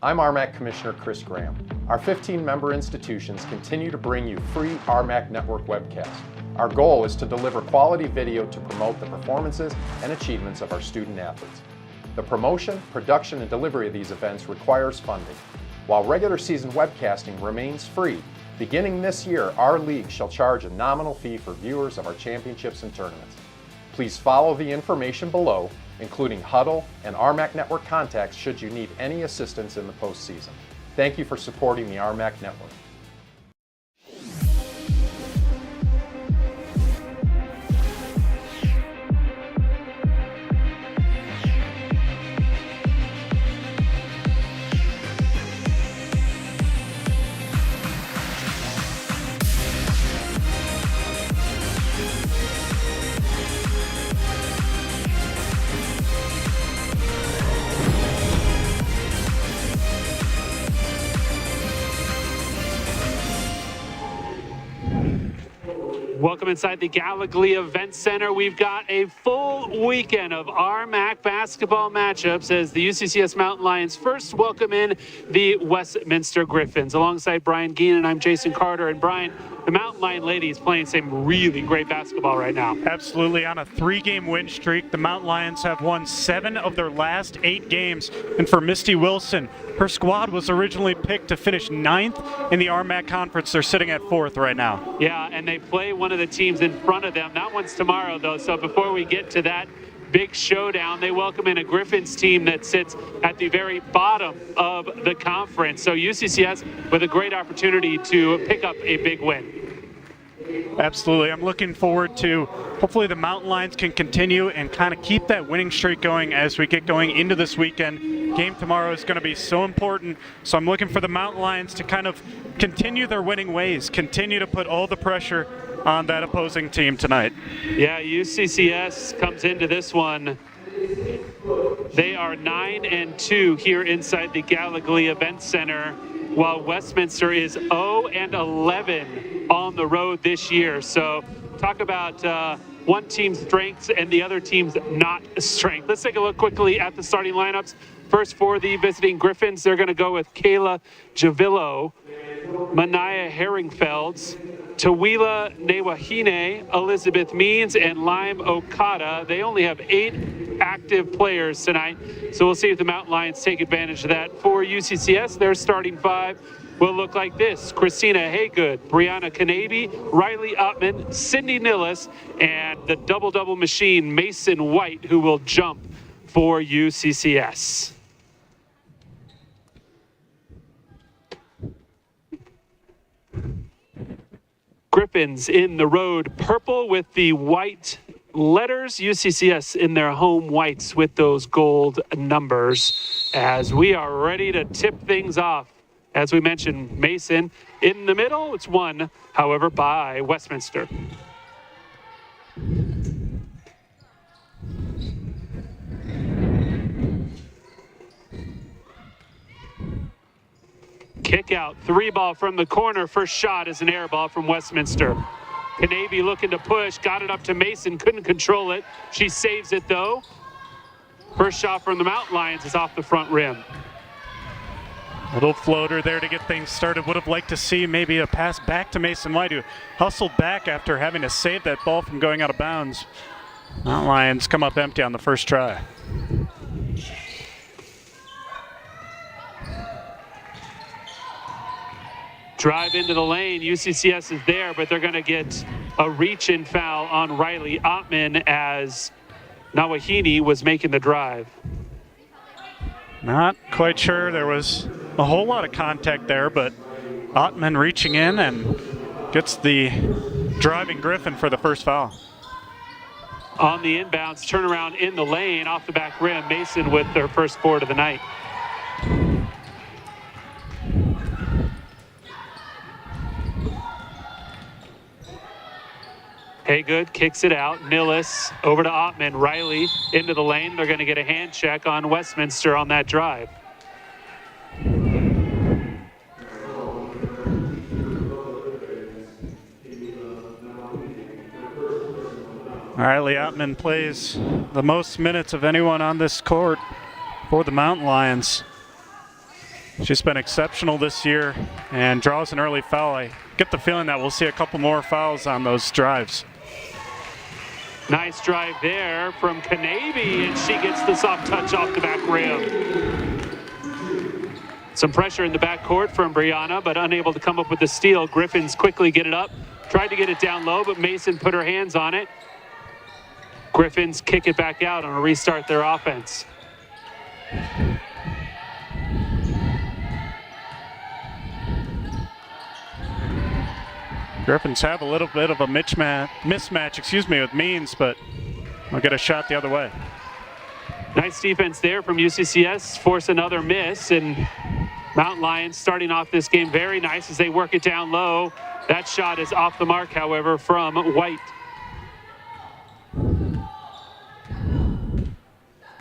I'm RMAC Commissioner Chris Graham. Our 15-member institutions continue to bring you free RMAC Network webcasts. Our goal is to deliver quality video to promote the performances and achievements of our student athletes. The promotion, production, and delivery of these events requires funding. While regular season webcasting remains free, beginning this year, our league shall charge a nominal fee for viewers of our championships and tournaments. Please follow the information below, including Huddle and RMAC Network contacts should you need any assistance in the postseason. Thank you for supporting the RMAC Network. Welcome inside the Gallogly Event Center. We've got a full weekend of RMAC basketball matchups as the UCCS Mountain Lions first welcome in the Westminster Griffins. Alongside Brian Geenan, I'm Jason Carter. And Brian, the Mountain Lion ladies playing some really great basketball right now. Absolutely. On a 3-game win streak, the Mountain Lions have won 7 of their last 8 games. And for Misty Wilson, her squad was originally picked to finish 9th in the RMAC Conference. They're sitting at 4th right now. Yeah, and they play one of the teams in front of them. That one's tomorrow, though. So before we get to that big showdown, they welcome in a Griffins team that sits at the very bottom of the conference. So UCCS with a great opportunity to pick up a big win. Absolutely. I'm looking forward to hopefully the Mountain Lions can continue and kind of keep that winning streak going as we get going into this weekend. Game tomorrow is going to be so important. So I'm looking for the Mountain Lions to kind of continue their winning ways, continue to put all the pressure on that opposing team tonight. Yeah, UCCS comes into this one. They are 9-2 here inside the Gallogly Event Center, while Westminster is 0-11 on the road this year. So talk about one team's strengths and the other team's not strength. Let's take a look quickly at the starting lineups. First for the visiting Griffins, they're going to go with Kayla Javillo, Manaya Herringfelds, Tawila Newahine, Elizabeth Means, and Lime Okada. They only have 8 active players tonight, so we'll see if the Mountain Lions take advantage of that. For UCCS, their starting 5 will look like this: Christina Haygood, Brianna Kanabe, Riley Ottman, Cindy Nillis, and the double-double machine, Mason White, who will jump for UCCS. Griffins in the road purple with the white letters. UCCS in their home whites with those gold numbers. As we are ready to tip things off. As we mentioned, Mason in the middle. It's won, however, by Westminster. Kick out, 3-ball from the corner. First shot is an air ball from Westminster. Kanabe looking to push, got it up to Mason, couldn't control it. She saves it though. First shot from the Mountain Lions is off the front rim. Little floater there to get things started. Would have liked to see maybe a pass back to Mason White, who hustled back after having to save that ball from going out of bounds. Mountain Lions come up empty on the first try. Drive into the lane. UCCS is there, but they're going to get a reach-in foul on Riley Ottman as Nawahine was making the drive. Not quite sure. There was a whole lot of contact there, but Ottman reaching in and gets the driving Griffin for the first foul. On the inbounds, turnaround in the lane, off the back rim. Mason with their first board of the night. Haygood kicks it out. Nillis over to Ottman. Riley into the lane. They're going to get a hand check on Westminster on that drive. Riley Ottman plays the most minutes of anyone on this court for the Mountain Lions. She's been exceptional this year and draws an early foul. I get the feeling that we'll see a couple more fouls on those drives. Nice drive there from Kanavy, and she gets the soft touch off the back rim. Some pressure in the backcourt from Brianna, but unable to come up with the steal. Griffins quickly get it up. Tried to get it down low, but Mason put her hands on it. Griffins kick it back out and restart their offense. Griffins have a little bit of a mismatch, with Means, but we'll get a shot the other way. Nice defense there from UCCS, force another miss, and Mountain Lions starting off this game very nice as they work it down low. That shot is off the mark, however, from White.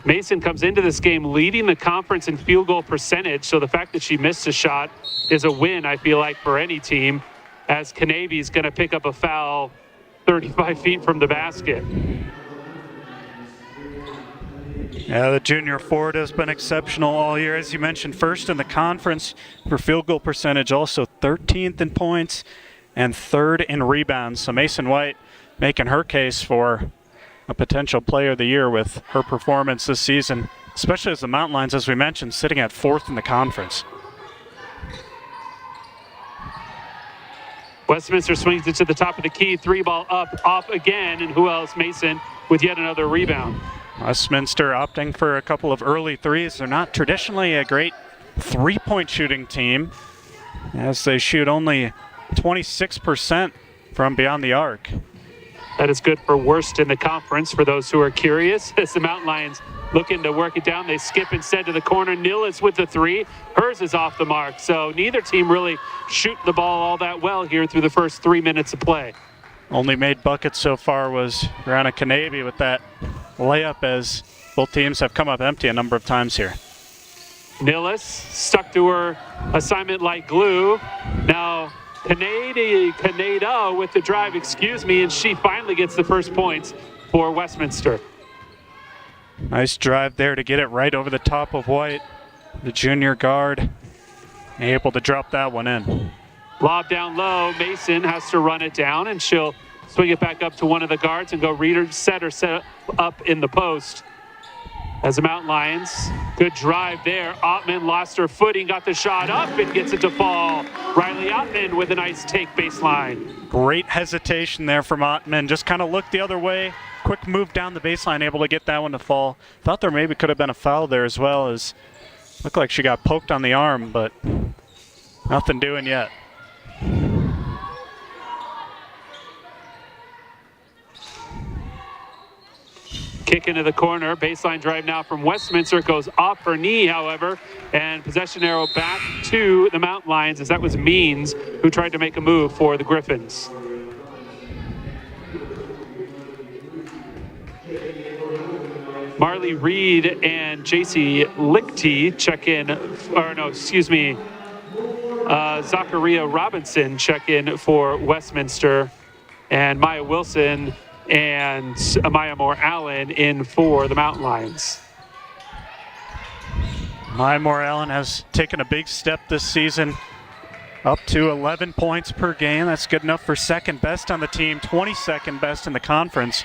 Mason comes into this game leading the conference in field goal percentage, so the fact that she missed a shot is a win, I feel like, for any team, as Kanavy is going to pick up a foul 35 feet from the basket. Yeah, the junior forward has been exceptional all year. As you mentioned, first in the conference for field goal percentage, also 13th in points and third in rebounds. So Mason White making her case for a potential player of the year with her performance this season, especially as the Mountain Lions, as we mentioned, sitting at fourth in the conference. Westminster swings it to the top of the key, 3-ball up, off again, and who else? Mason with yet another rebound. Westminster opting for a couple of early threes. They're not traditionally a great three-point shooting team, as they shoot only 26% from beyond the arc. That is good for worst in the conference, for those who are curious. As the Mountain Lions looking to work it down, they skip instead to the corner. Nillis with the three. Hers is off the mark. So neither team really shooting the ball all that well here through the first 3 minutes of play. Only made buckets so far was Brianna Kanavy with that layup, as both teams have come up empty a number of times here. Nillis stuck to her assignment like glue. Now Canada with the drive, and she finally gets the first points for Westminster. Nice drive there to get it right over the top of White. The junior guard able to drop that one in. Lob down low. Mason has to run it down, and she'll swing it back up to one of the guards and go read her, set up in the post. As the Mountain Lions, good drive there. Ottman lost her footing, got the shot up, and gets it to fall. Riley Ottman with a nice take baseline. Great hesitation there from Ottman. Just kind of looked the other way. Quick move down the baseline, able to get that one to fall. Thought there maybe could have been a foul there as well, as looked like she got poked on the arm, but nothing doing yet. Kick into the corner, baseline drive now from Westminster, goes off her knee, however, and possession arrow back to the Mountain Lions, as that was Means who tried to make a move for the Griffins. Marley Reed and JC Lichty check in, Zachariah Robinson check in for Westminster, and Maya Wilson and Amaya Moore-Allen in for the Mountain Lions. Amaya Moore-Allen has taken a big step this season, up to 11 points per game. That's good enough for second best on the team, 22nd best in the conference.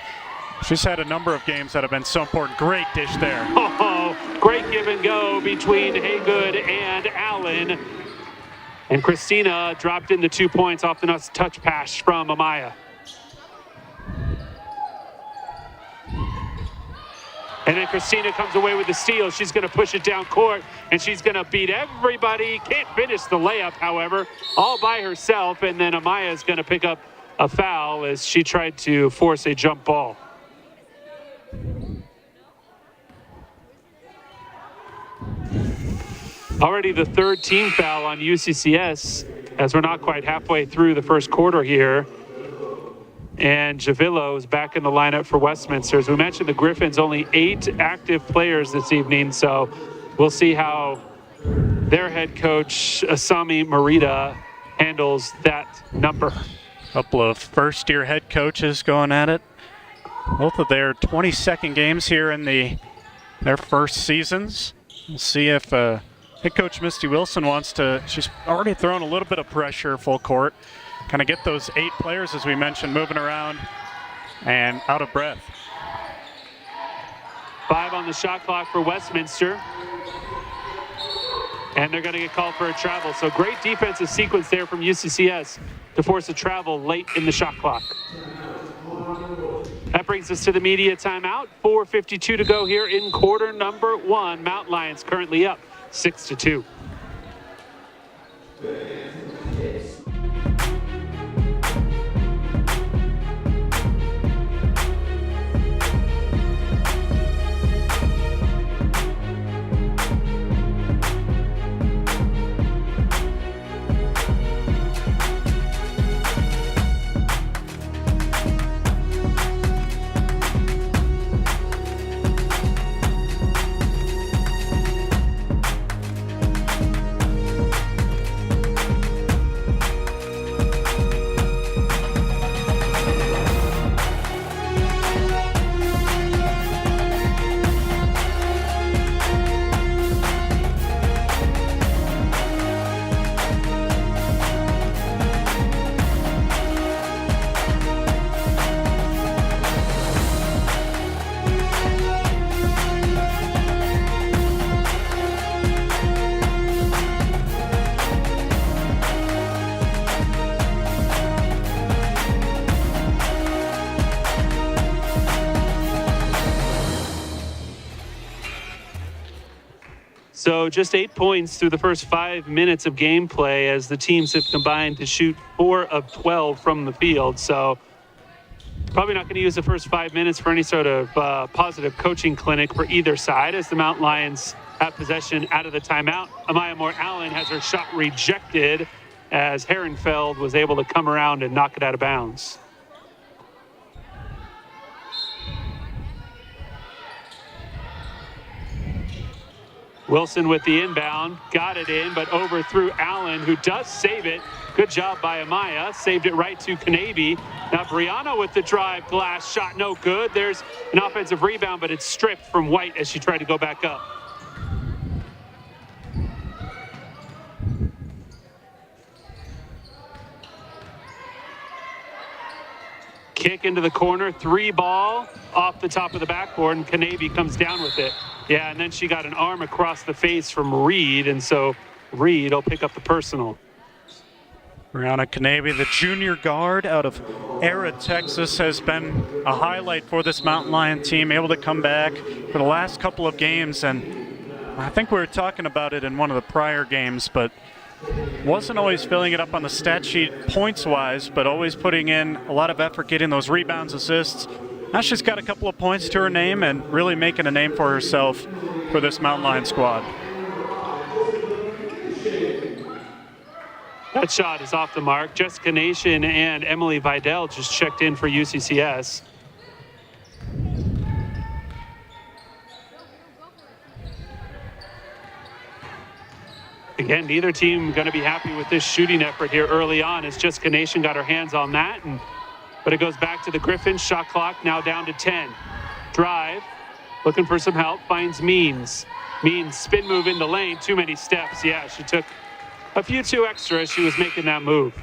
She's had a number of games that have been so important. Great dish there. Oh, great give and go between Haygood and Allen. And Christina dropped in the 2 points off the nuts touch pass from Amaya. And then Christina comes away with the steal. She's going to push it down court, and she's going to beat everybody. Can't finish the layup, however, all by herself. And then Amaya is going to pick up a foul as she tried to force a jump ball. Already the third team foul on UCCS, as we're not quite halfway through the first quarter here. And Javillo is back in the lineup for Westminster. As we mentioned, the Griffins only 8 active players this evening, so we'll see how their head coach, Asami Marita, handles that number. Couple of first-year head coaches going at it. Both of their 22nd games here in their first seasons. We'll see if Head coach Misty Wilson she's already thrown a little bit of pressure full court, kind of get those 8 players, as we mentioned, moving around and out of breath. 5 on the shot clock for Westminster. And they're going to get called for a travel. So great defensive sequence there from UCCS to force a travel late in the shot clock. That brings us to the media timeout. 4:52 to go here in quarter number 1. Mountain Lions currently up 6-2. So just 8 points through the first 5 minutes of gameplay as the teams have combined to shoot 4 of 12 from the field. So probably not going to use the first 5 minutes for any sort of positive coaching clinic for either side as the Mountain Lions have possession out of the timeout. Amaya Moore-Allen has her shot rejected as Herrenfeld was able to come around and knock it out of bounds. Wilson with the inbound, got it in, but overthrew Allen, who does save it. Good job by Amaya, saved it right to Kanabe. Now Brianna with the drive, glass shot, no good. There's an offensive rebound, but it's stripped from White as she tried to go back up. Kick into the corner, 3 ball off the top of the backboard, and Kanabe comes down with it. Yeah, and then she got an arm across the face from Reed, and so Reed will pick up the personal. Brianna Kanabe, the junior guard out of Era, Texas, has been a highlight for this Mountain Lion team, able to come back for the last couple of games, and I think we were talking about it in one of the prior games, but wasn't always filling it up on the stat sheet points-wise, but always putting in a lot of effort getting those rebounds, assists. Now she's got a couple of points to her name and really making a name for herself for this Mountain Lion squad. That shot is off the mark. Jessica Nation and Emily Vidal just checked in for UCCS. Again, neither team going to be happy with this shooting effort here early on as Jessica Nation got her hands on that. But it goes back to the Griffins. Shot clock now down to 10. Drive, looking for some help, finds Means. Means spin move in the lane, too many steps. Yeah, she took a few too extra as she was making that move.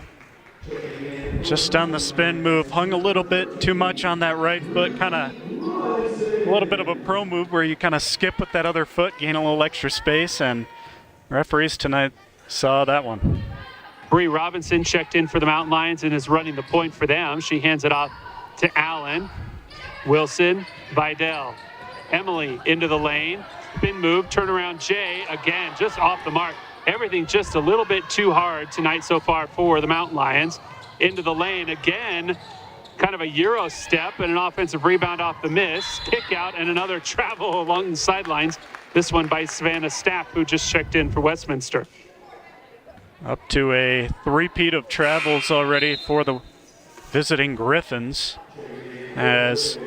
Just on the spin move, hung a little bit too much on that right foot, kind of a little bit of a pro move where you kind of skip with that other foot, gain a little extra space, and referees tonight saw that one. Bree Robinson checked in for the Mountain Lions and is running the point for them. She hands it off to Allen. Wilson, Vidal. Emily into the lane. Spin move, turnaround Jay, again, just off the mark. Everything just a little bit too hard tonight so far for the Mountain Lions. Into the lane again, kind of a Euro step and an offensive rebound off the miss. Kick out and another travel along the sidelines. This one by Savannah Stapp, who just checked in for Westminster. Up to a three-peat of travels already for the visiting Griffins, as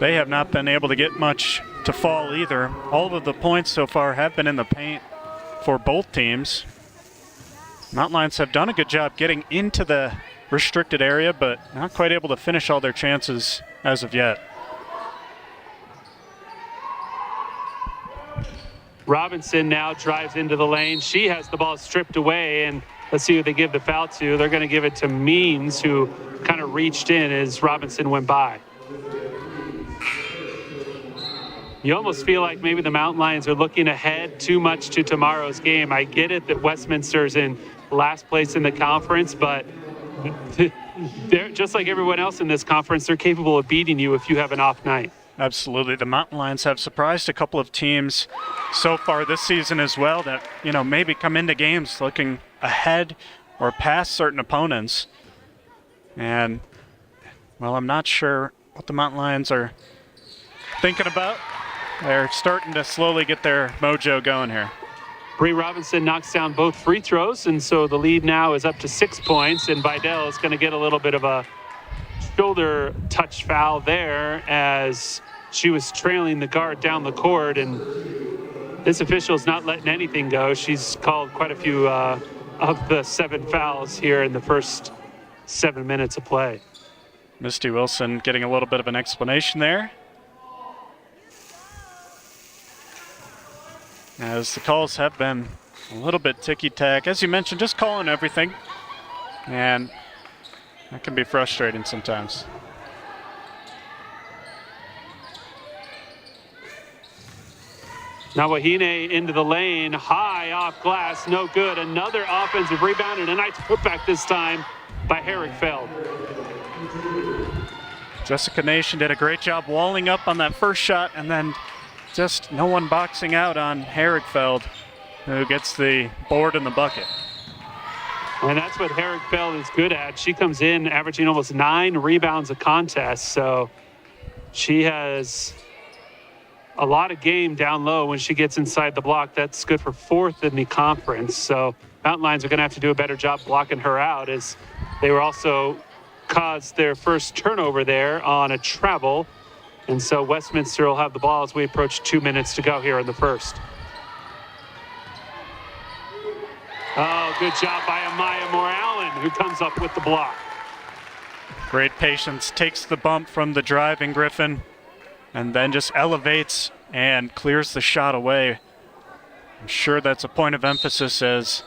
they have not been able to get much to fall either. All of the points so far have been in the paint for both teams. Mountain Lions have done a good job getting into the restricted area, but not quite able to finish all their chances as of yet. Robinson now drives into the lane. She has the ball stripped away, and let's see who they give the foul to. They're going to give it to Means, who kind of reached in as Robinson went by. You almost feel like maybe the Mountain Lions are looking ahead too much to tomorrow's game. I get it that Westminster's in last place in the conference, but they're just like everyone else in this conference. They're capable of beating you if you have an off night. Absolutely. The Mountain Lions have surprised a couple of teams so far this season as well that, maybe come into games looking ahead or past certain opponents. And, well, I'm not sure what the Mountain Lions are thinking about. They're starting to slowly get their mojo going here. Bree Robinson knocks down both free throws, and so the lead now is up to 6 points, and Vidal is going to get a little bit of a shoulder touch foul there as she was trailing the guard down the court, and this official is not letting anything go. She's called quite a few of the 7 fouls here in the first 7 minutes of play. Misty Wilson getting a little bit of an explanation there, as the calls have been a little bit ticky-tack. As you mentioned, just calling everything, and that can be frustrating sometimes. Now Wahine into the lane, high off glass, no good. Another offensive rebound and a nice putback this time by Herrickfeld. Jessica Nation did a great job walling up on that first shot, and then just no one boxing out on Herrickfeld, who gets the board in the bucket. And that's what Herrickfeld is good at. She comes in averaging almost 9 rebounds a contest, so she has a lot of game down low when she gets inside the block. That's good for 4th in the conference. So Mountain Lions are going to have to do a better job blocking her out, as they were also caused their first turnover there on a travel. And so Westminster will have the ball as we approach 2 minutes to go here in the first. Oh, good job by Amaya Moore-Allen, who comes up with the block. Great patience, takes the bump from the driving Griffin, and then just elevates and clears the shot away. I'm sure that's a point of emphasis, as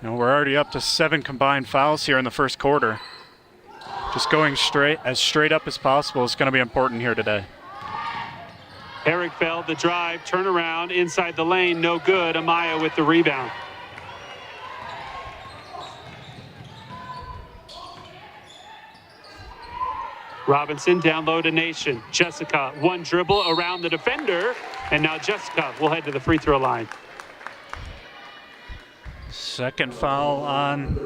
we're already up to 7 combined fouls here in the first quarter. Just going straight up as possible is going to be important here today. Herrickfeld, the drive, turn around, inside the lane, no good. Amaya with the rebound. Robinson down low to Nation. Jessica, one dribble around the defender, and now Jessica will head to the free throw line. Second foul on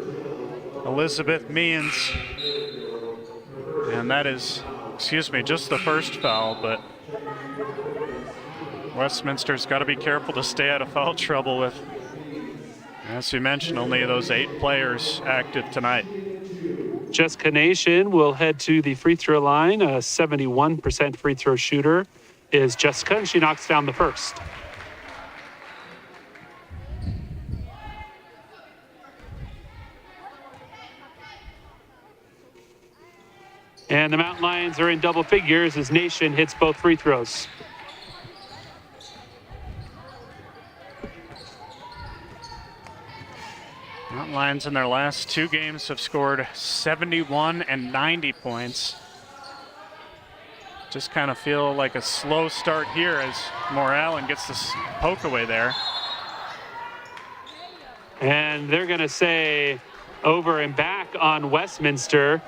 Elizabeth Means. And that is, just the first foul, but Westminster's got to be careful to stay out of foul trouble with, as you mentioned, only those 8 players active tonight. Jessica Nation will head to the free throw line. A 71% free throw shooter is Jessica, and she knocks down the first. And the Mountain Lions are in double figures as Nation hits both free throws. Mountain Lions in their last 2 games have scored 71 and 90 points. Just kind of feel like a slow start here as Moore-Allen gets this poke away there. And they're going to say over and back on Westminster.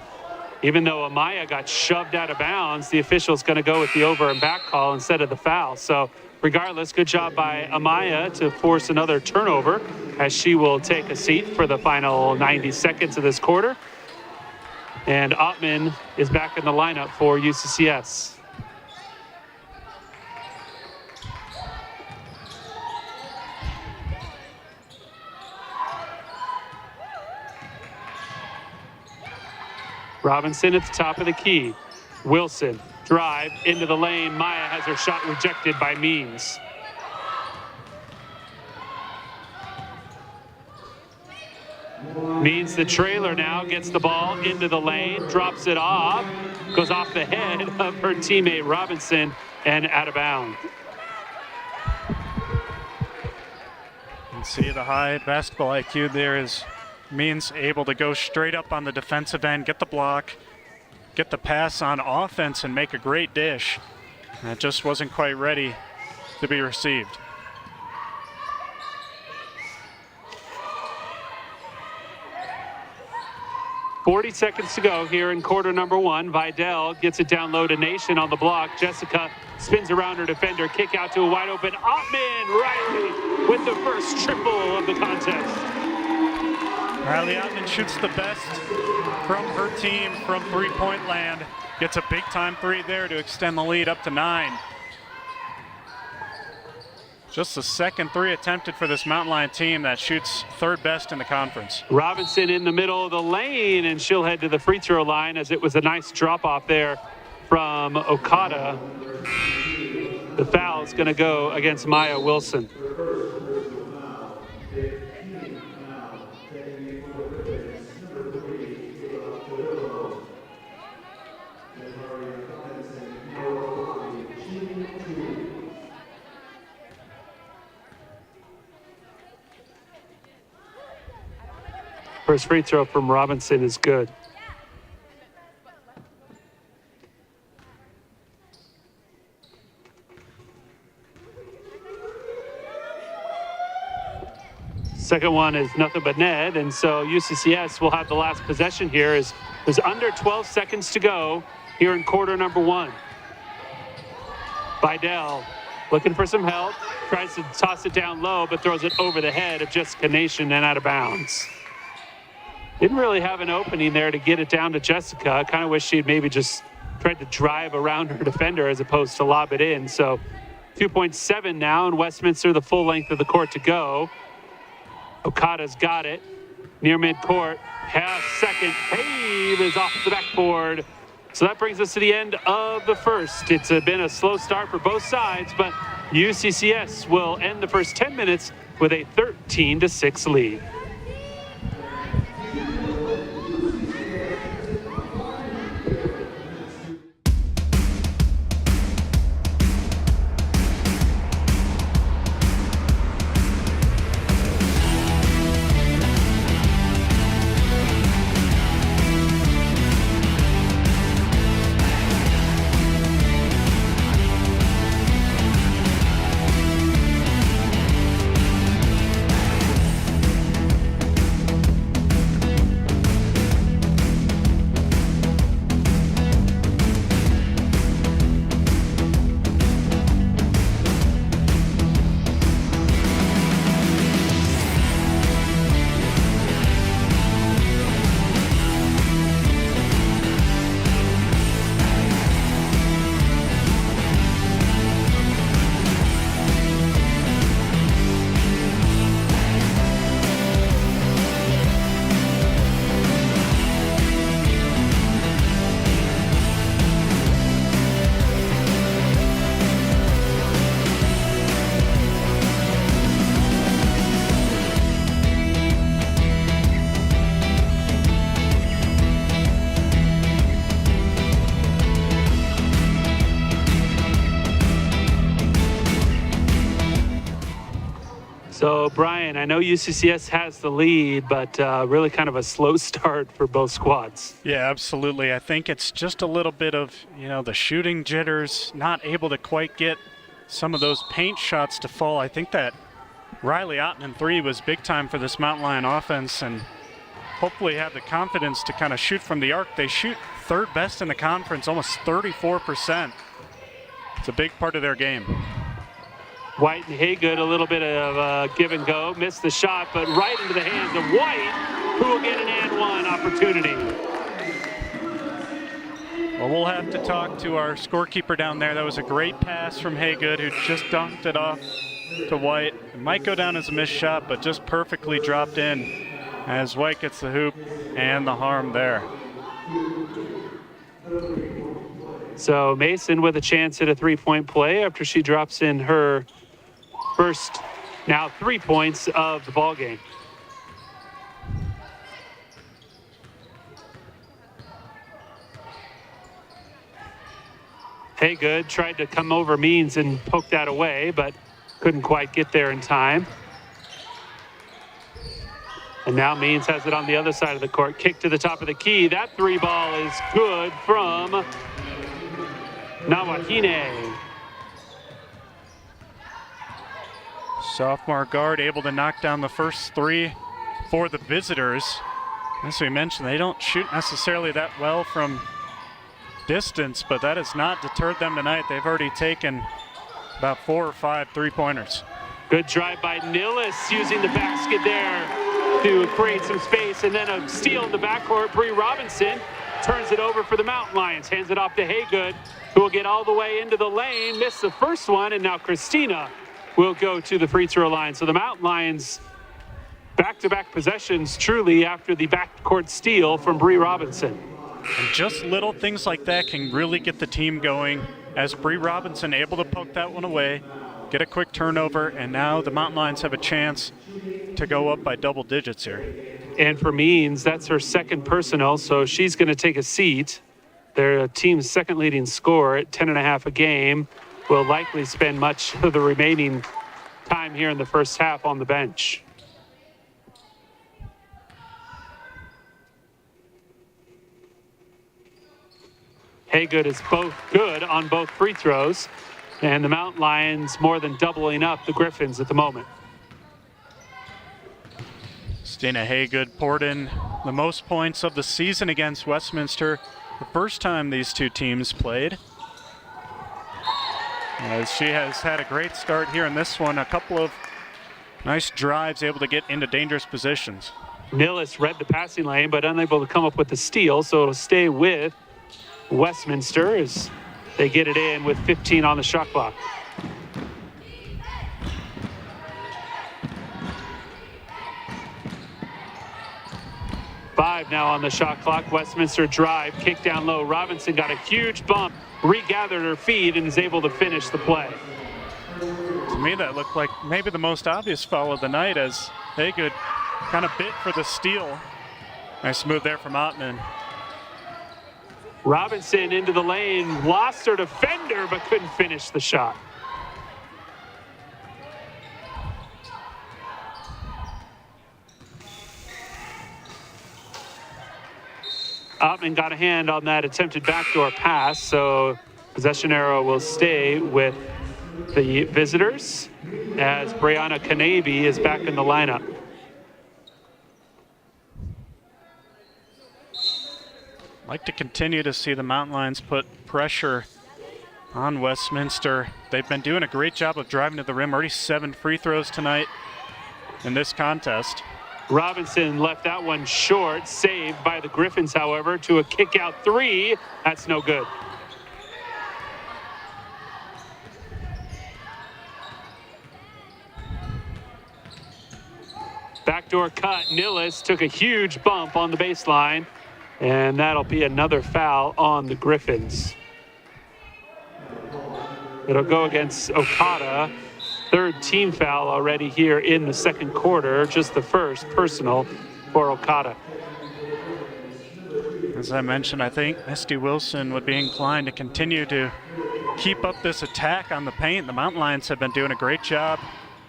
Even though Amaya got shoved out of bounds, the official's going to go with the over and back call instead of the foul. So regardless, good job by Amaya to force another turnover, as she will take a seat for the final 90 seconds of this quarter. And Ottman is back in the lineup for UCCS. Robinson at the top of the key. Wilson, drive into the lane. Maya has her shot rejected by Means. Means the trailer now gets the ball into the lane, drops it off, goes off the head of her teammate Robinson and out of bounds. See the high basketball IQ there is Means able to go straight up on the defensive end, get the block, get the pass on offense, and make a great dish. And it just wasn't quite ready to be received. .40 seconds to go here in quarter number one. Vidal gets it down low to Nation on the block. Jessica spins around her defender. Kick out to a wide open Ottman. Riley with the first triple of the contest. Riley Ottman shoots the best from her team from three-point land. Gets a big-time three there to extend the lead up to 9. Just the second three attempted for this Mountain Lion team that shoots third best in the conference. Robinson in the middle of the lane, and she'll head to the free throw line as it was a nice drop off there from Okada. The foul is going to go against Maya Wilson. First free throw from Robinson is good. Second one is nothing but net, and so UCCS will have the last possession here. There's under 12 seconds to go here in quarter number one. Vidal looking for some help, tries to toss it down low, but throws it over the head of Jessica Nation and out of bounds. Didn't really have an opening there to get it down to Jessica. I kind of wish she'd maybe just tried to drive around her defender as opposed to lob it in. So 2.7 now, and Westminster the full length of the court to go. Okada's got it near midcourt. Second pave is off the backboard. So that brings us to the end of the first. It's been a slow start for both sides, but UCCS will end the first 10 minutes with a 13-6 lead. So, Brian, I know UCCS has the lead, but really kind of a slow start for both squads. Yeah, absolutely. I think it's just a little bit of, the shooting jitters, not able to quite get some of those paint shots to fall. I think that Riley Ottman 3 was big time for this Mountain Lion offense, and hopefully have the confidence to kind of shoot from the arc. They shoot third best in the conference, almost 34%. It's a big part of their game. White and Haygood, a little bit of give and go. Missed the shot, but right into the hands of White, who will get an and one opportunity. Well, we'll have to talk to our scorekeeper down there. That was a great pass from Haygood, who just dunked it off to White. It might go down as a missed shot, but just perfectly dropped in as White gets the hoop and the harm there. So Mason with a chance at a three-point play after she drops in her first, now 3 points of the ball game. Haygood tried to come over Means and poke that away, but couldn't quite get there in time. And now Means has it on the other side of the court. Kick to the top of the key. That three ball is good from Nawahine. Sophomore guard able to knock down the first three for the visitors. As we mentioned, they don't shoot necessarily that well from distance, but that has not deterred them tonight. They've already taken about 4 or 5 3-pointers. Good drive by Nillis, using the basket there to create some space, and then a steal in the backcourt. Bree Robinson turns it over for the Mountain Lions, hands it off to Haygood, who will get all the way into the lane, missed the first one, and now Christina will go to the free throw line. So the Mountain Lions back-to-back possessions truly after the backcourt steal from Bree Robinson. And just little things like that can really get the team going, as Bree Robinson able to poke that one away, get a quick turnover, and now the Mountain Lions have a chance to go up by double digits here. And for Means, that's her second personal, so she's going to take a seat. Their team's second leading scorer at 10.5 a game will likely spend much of the remaining time here in the first half on the bench. Haygood is both good on both free throws, and the Mountain Lions more than doubling up the Griffins at the moment. Stina Haygood poured in the most points of the season against Westminster the first time these two teams played. As she has had a great start here in this one, a couple of nice drives, able to get into dangerous positions. Nillis read the passing lane, but unable to come up with the steal, so it'll stay with Westminster as they get it in with 15 on the shot clock. Five now on the shot clock. Westminster drive, kick down low. Robinson got a huge bump, regathered her feet, and is able to finish the play. To me, that looked like maybe the most obvious foul of the night, as Haygood kind of bit for the steal. Nice move there from Ottman. Robinson into the lane, lost her defender, but couldn't finish the shot. Ottman got a hand on that attempted backdoor pass, so possession arrow will stay with the visitors as Brianna Kanabe is back in the lineup. Like to continue to see the Mountain Lions put pressure on Westminster. They've been doing a great job of driving to the rim. Already 7 free throws tonight in this contest. Robinson left that one short, saved by the Griffins, however, to a kick-out three. That's no good. Backdoor cut. Nillis took a huge bump on the baseline, and that'll be another foul on the Griffins. It'll go against Okada. Third team foul already here in the second quarter, just the first personal for Okada. As I mentioned, I think Misty Wilson would be inclined to continue to keep up this attack on the paint. The Mountain Lions have been doing a great job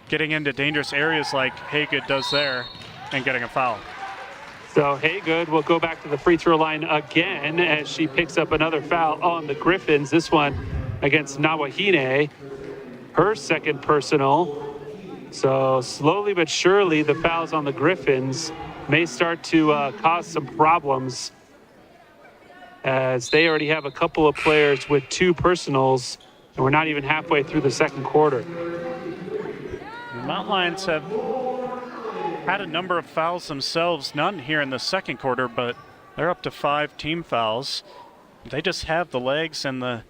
getting into dangerous areas like Haygood does there and getting a foul. So Haygood will go back to the free throw line again as she picks up another foul on the Griffins, this one against Nawahine. Her second personal. So slowly but surely the fouls on the Griffins may start to cause some problems, as they already have a couple of players with 2 personals, and we're not even halfway through the second quarter. The Mountain Lions have had a number of fouls themselves, none here in the second quarter, but they're up to 5 team fouls. They just have the legs and the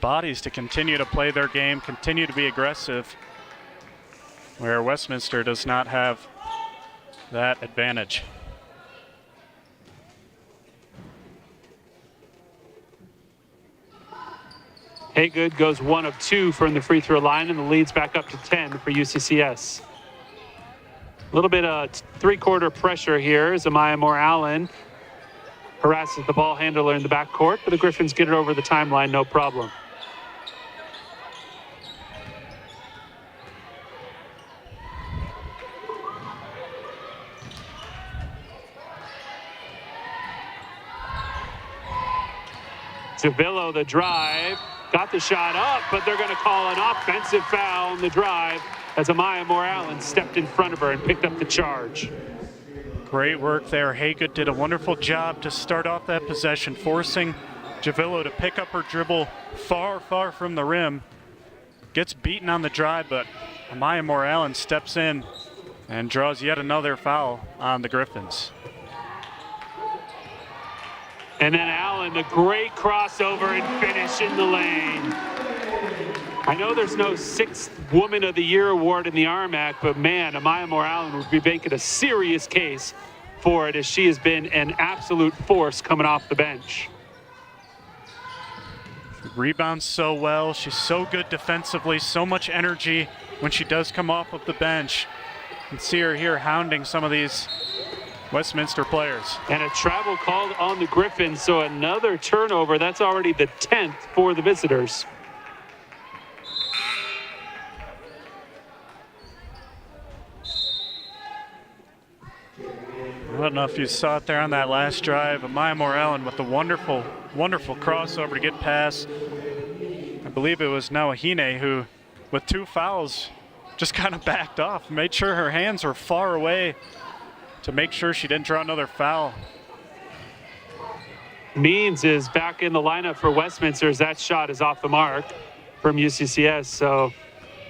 bodies to continue to play their game, continue to be aggressive, where Westminster does not have that advantage. Haygood goes 1 of 2 from the free throw line, and the lead's back up to 10 for UCCS. A little bit of three-quarter pressure here as Amaya Moore-Allen harasses the ball handler in the backcourt, but the Griffins get it over the timeline, no problem. Javillo, the drive, got the shot up, but they're going to call an offensive foul on the drive as Amaya Moore-Allen stepped in front of her and picked up the charge. Great work there. Haygood did a wonderful job to start off that possession, forcing Javillo to pick up her dribble far, far from the rim. Gets beaten on the drive, but Amaya Moore-Allen steps in and draws yet another foul on the Griffins. And then Allen, the great crossover and finish in the lane. I know there's no 6th Woman of the Year award in the RMAC, but man, Amaya Moore-Allen would be making a serious case for it, as she has been an absolute force coming off the bench. She rebounds so well. She's so good defensively, so much energy when she does come off of the bench. You can see her here hounding some of these Westminster players. And a travel called on the Griffins, so another turnover. That's already the 10th for the visitors. I don't know if you saw it there on that last drive. Amaya Moore-Allen with the wonderful, wonderful crossover to get past. I believe it was Nawahine who, with 2 fouls, just kind of backed off, made sure her hands were far away to make sure she didn't draw another foul. Means is back in the lineup for Westminster as that shot is off the mark from UCCS. So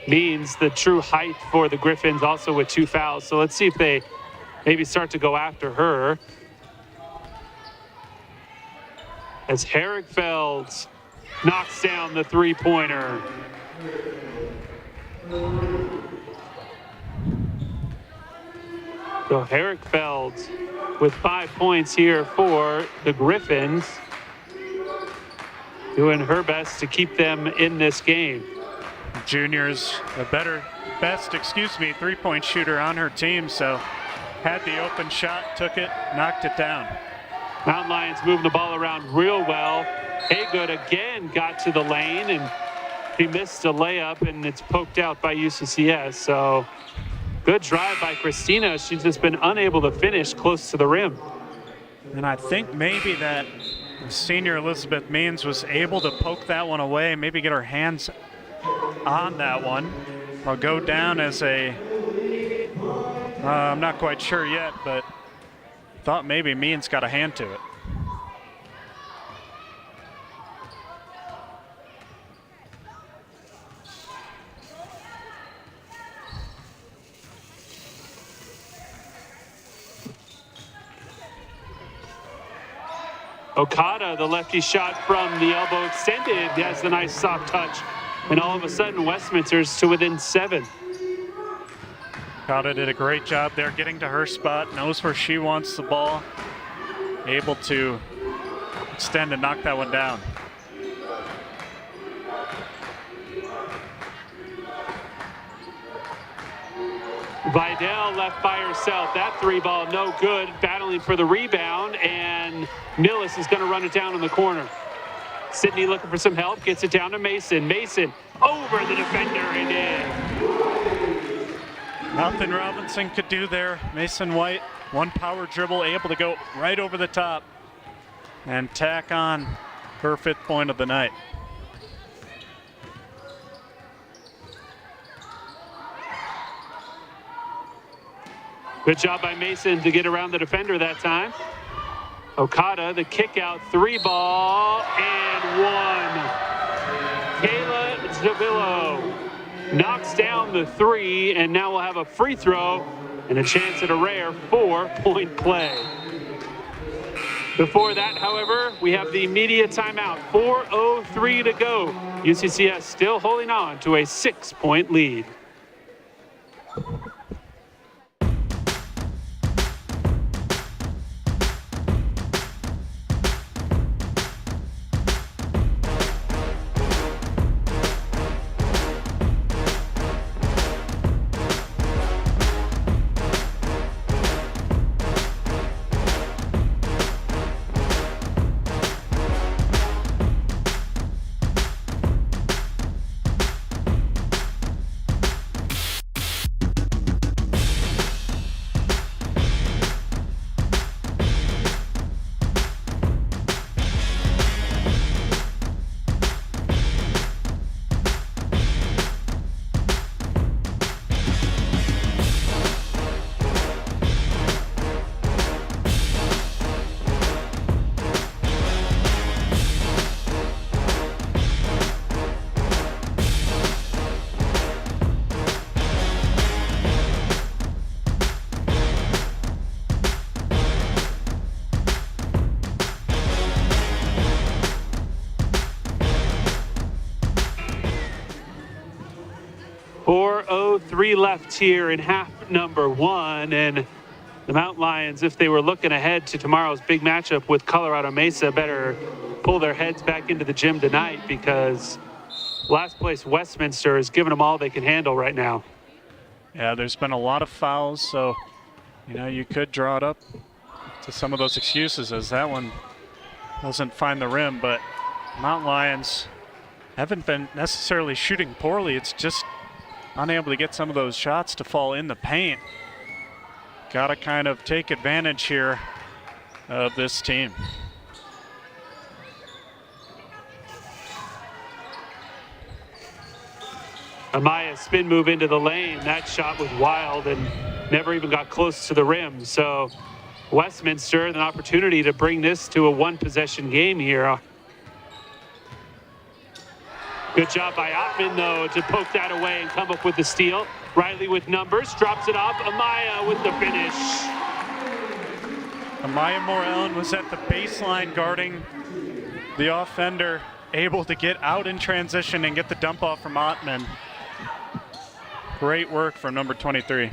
Means the true height for the Griffins, also with 2 fouls. So let's see if they maybe start to go after her. As Herrickfeld knocks down the 3-pointer. So Herrickfeld with 5 points here for the Griffins, doing her best to keep them in this game. Junior's a best 3-point shooter on her team, so had the open shot, took it, knocked it down. Mountain Lions moving the ball around real well. Haygood again got to the lane, and he missed a layup, and it's poked out by UCCS. So good drive by Christina. She's just been unable to finish close to the rim. And I think maybe that senior Elizabeth Means was able to poke that one away, maybe get her hands on that one, or go down as a, I'm not quite sure yet, but thought maybe Means got a hand to it. Okada, the lefty shot from the elbow extended, has the nice soft touch. And all of a sudden, Westminster's to within 7. Okada did a great job there getting to her spot, knows where she wants the ball, able to extend and knock that one down. Vidal left by herself. That 3-ball, no good. Battling for the rebound, and Millis is going to run it down in the corner. Sydney looking for some help, gets it down to Mason. Mason over the defender and in. Nothing Robinson could do there. Mason White, one power dribble, able to go right over the top and tack on her 5th point of the night. Good job by Mason to get around the defender that time. Okada, the kick out 3-ball and 1. Kayla Javillo knocks down the 3, and now we'll have a free throw and a chance at a rare 4-point play. Before that, however, we have the media timeout. 4:03 to go. UCCS still holding on to a 6-point lead. 4:03 left here in half number one, and the Mountain Lions, if they were looking ahead to tomorrow's big matchup with Colorado Mesa, better pull their heads back into the gym tonight, because last place Westminster is giving them all they can handle right now. Yeah, there's been a lot of fouls, so you could draw it up to some of those excuses as that one doesn't find the rim, but Mountain Lions haven't been necessarily shooting poorly. It's just unable to get some of those shots to fall in the paint. Got to kind of take advantage here of this team. Amaya's spin move into the lane. That shot was wild and never even got close to the rim. So Westminster, an opportunity to bring this to a one-possession game here. Good job by Ottman, though, to poke that away and come up with the steal. Riley with numbers, drops it off. Amaya with the finish. Amaya Moore-Ellen was at the baseline guarding the offender, able to get out in transition and get the dump off from Ottman. Great work from number 23.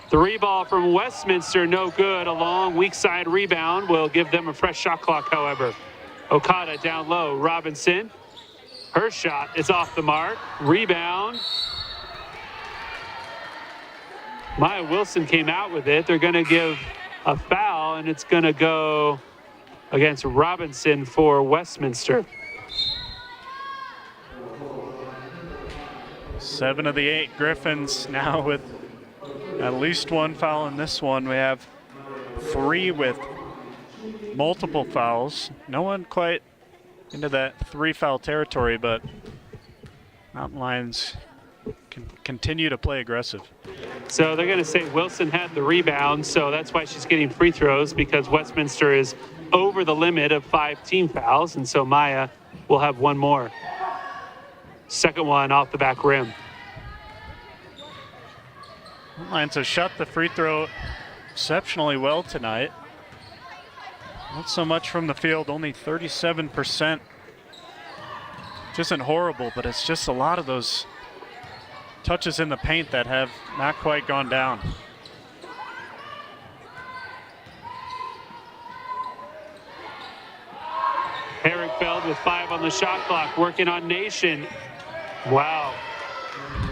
Three ball from Westminster, no good. A long weak side rebound will give them a fresh shot clock, however. Okada down low, Robinson. Her shot is off the mark. Rebound. Maya Wilson came out with it. They're going to give a foul, and it's going to go against Robinson for Westminster. 7 of the 8 Griffins now with at least one foul in this one. We have 3 with multiple fouls. No one quite into that 3-foul territory, but Mountain Lions can continue to play aggressive. So they're going to say Wilson had the rebound, so that's why she's getting free throws, because Westminster is over the limit of 5 team fouls, and so Maya will have one more. Second one off the back rim. Lions have shot the free throw exceptionally well tonight. Not so much from the field, only 37%. Which isn't horrible, but it's just a lot of those touches in the paint that have not quite gone down. Herrickfeld with 5 on the shot clock, working on Nation. Wow.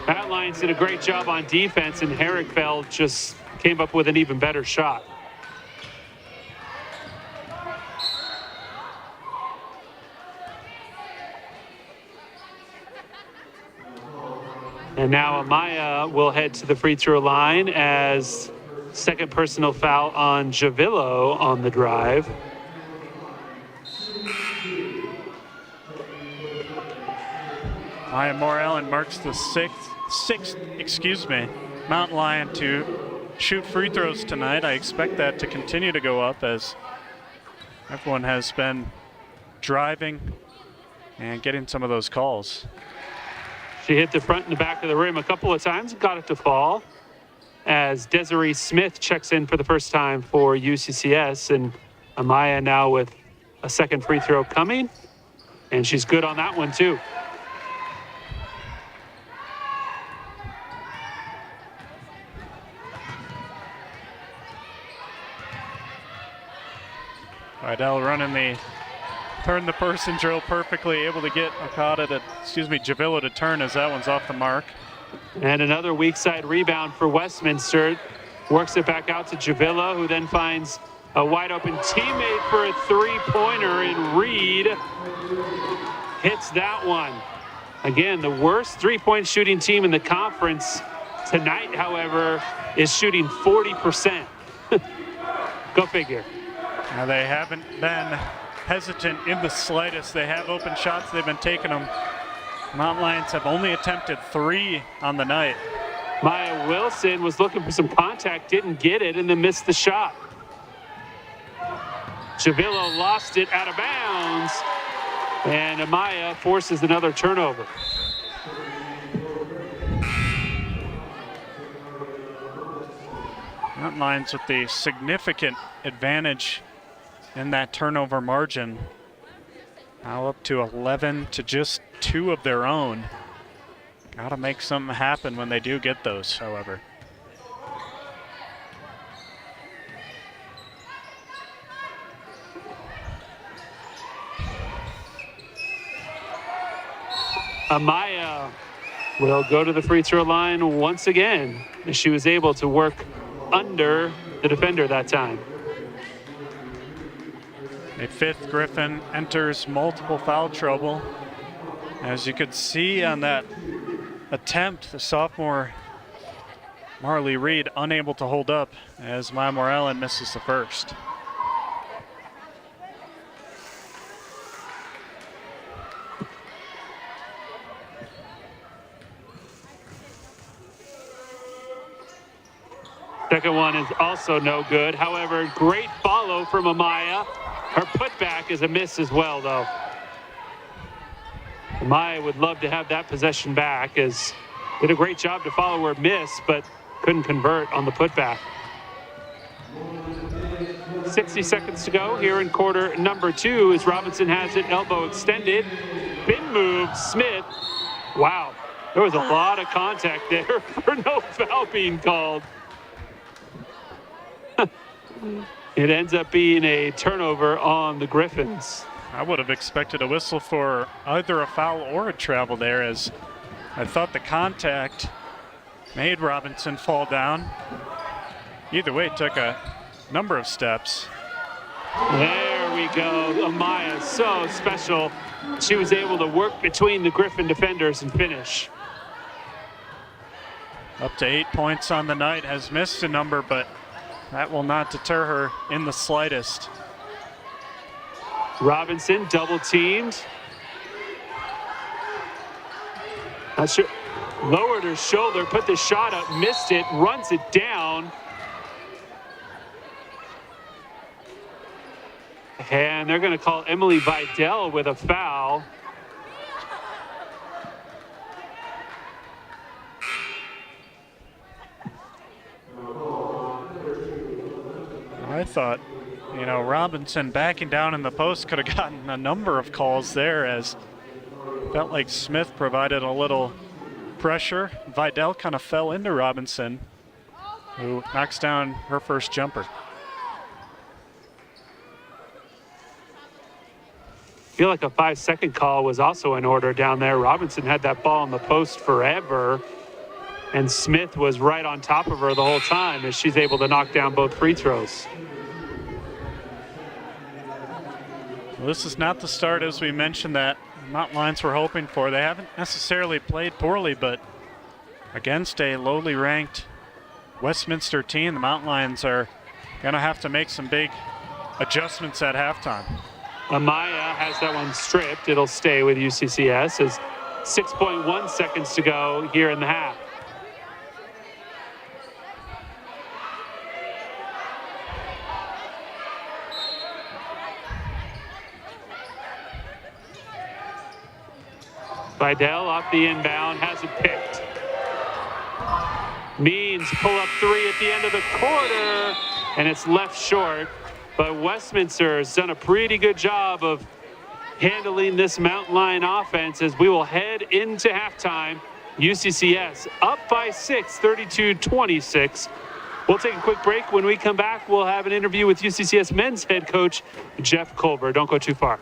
Matt Lyons did a great job on defense, and Herrickfeld just came up with an even better shot. And now Amaya will head to the free throw line as second personal foul on Javillo on the drive. Maya Moore-Ellen marks the sixth Mountain Lion to shoot free throws tonight. I expect that to continue to go up as everyone has been driving and getting some of those calls. She hit the front and the back of the rim a couple of times, got it to fall, as Desiree Smith checks in for the first time for UCCS, and Amaya now with a second free throw coming, and she's good on that one too. Vidal running the turn the person drill perfectly, able to get Javillo to turn as that one's off the mark. And another weak side rebound for Westminster. Works it back out to Javillo, who then finds a wide open teammate for a 3-pointer, and Reed hits that one. Again, the worst 3-point shooting team in the conference tonight, however, is shooting 40%. Go figure. Now they haven't been hesitant in the slightest. They have open shots. They've been taking them. Mountain Lions have only attempted 3 on the night. Maya Wilson was looking for some contact, didn't get it, and then missed the shot. Javillo lost it out of bounds, and Amaya forces another turnover. Mountain Lions with the significant advantage in that turnover margin. Now up to 11 to just 2 of their own. Gotta make something happen when they do get those, however. Amaya will go to the free throw line once again. She was able to work under the defender that time. A fifth Griffin enters multiple foul trouble. As you could see on that attempt, the sophomore Marley Reed unable to hold up as Maya Morellen misses the first. Second one is also no good. However, great follow from Amaya. Her putback is a miss as well, though. Amaya would love to have that possession back, as did a great job to follow her miss, but couldn't convert on the putback. 60 seconds to go here in quarter number 2 as Robinson has it, elbow extended. Spin move, Smith. Wow, there was a lot of contact there for no foul being called. It ends up being a turnover on the Griffins. I would have expected a whistle for either a foul or a travel there, as I thought the contact made Robinson fall down. Either way, it took a number of steps. There we go. Amaya, so special. She was able to work between the Griffin defenders and finish. Up to 8 points on the night, has missed a number, but that will not deter her in the slightest. Robinson double teamed. Not sure. Lowered her shoulder, put the shot up, missed it, runs it down. And they're going to call Emily Vidal with a foul. I thought, Robinson backing down in the post could have gotten a number of calls there, as felt like Smith provided a little pressure. Vidal kind of fell into Robinson, who knocks down her first jumper. I feel like a 5-second call was also in order down there. Robinson had that ball in the post forever, and Smith was right on top of her the whole time as she's able to knock down both free throws. Well, this is not the start, as we mentioned, that Mountain Lions were hoping for. They haven't necessarily played poorly, but against a lowly ranked Westminster team, the Mountain Lions are going to have to make some big adjustments at halftime. Amaya has that one stripped. It'll stay with UCCS as 6.1 seconds to go here in the half. Vidal off the inbound, has it picked. Means pull up 3 at the end of the quarter, and it's left short. But Westminster has done a pretty good job of handling this Mountain Lion offense as we will head into halftime. UCCS up by 6, 32-26. We'll take a quick break. When we come back, we'll have an interview with UCCS men's head coach, Jeff Culver. Don't go too far.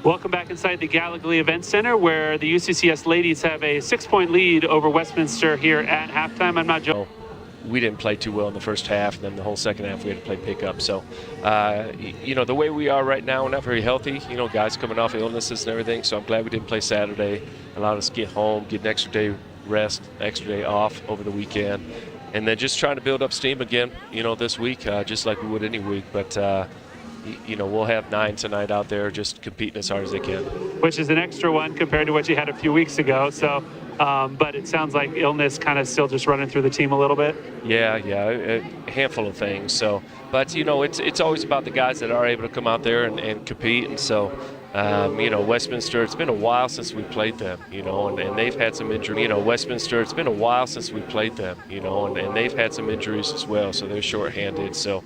Welcome back inside the Gallogly Event Center, where the UCCS ladies have a 6-point lead over Westminster here at halftime. I'm not joking. We didn't play too well in the first half, and then the whole second half we had to play pickup. So, the way we are right now, we're not very healthy. Guys coming off illnesses and everything. So I'm glad we didn't play Saturday. Allowed us to get home, get an extra day rest, extra day off over the weekend, and then just trying to build up steam again. This week, just like we would any week. But we'll have 9 tonight out there just competing as hard as they can. Which is an extra one compared to what you had a few weeks ago. So. But it sounds like illness kind of still just running through the team a little bit. Yeah, a handful of things. So, but it's always about the guys that are able to come out there and compete. And so, Westminster, it's been a while since we played them, and they've had some injuries. Westminster, it's been a while since we played them, and they've had some injuries as well. So they're shorthanded. So,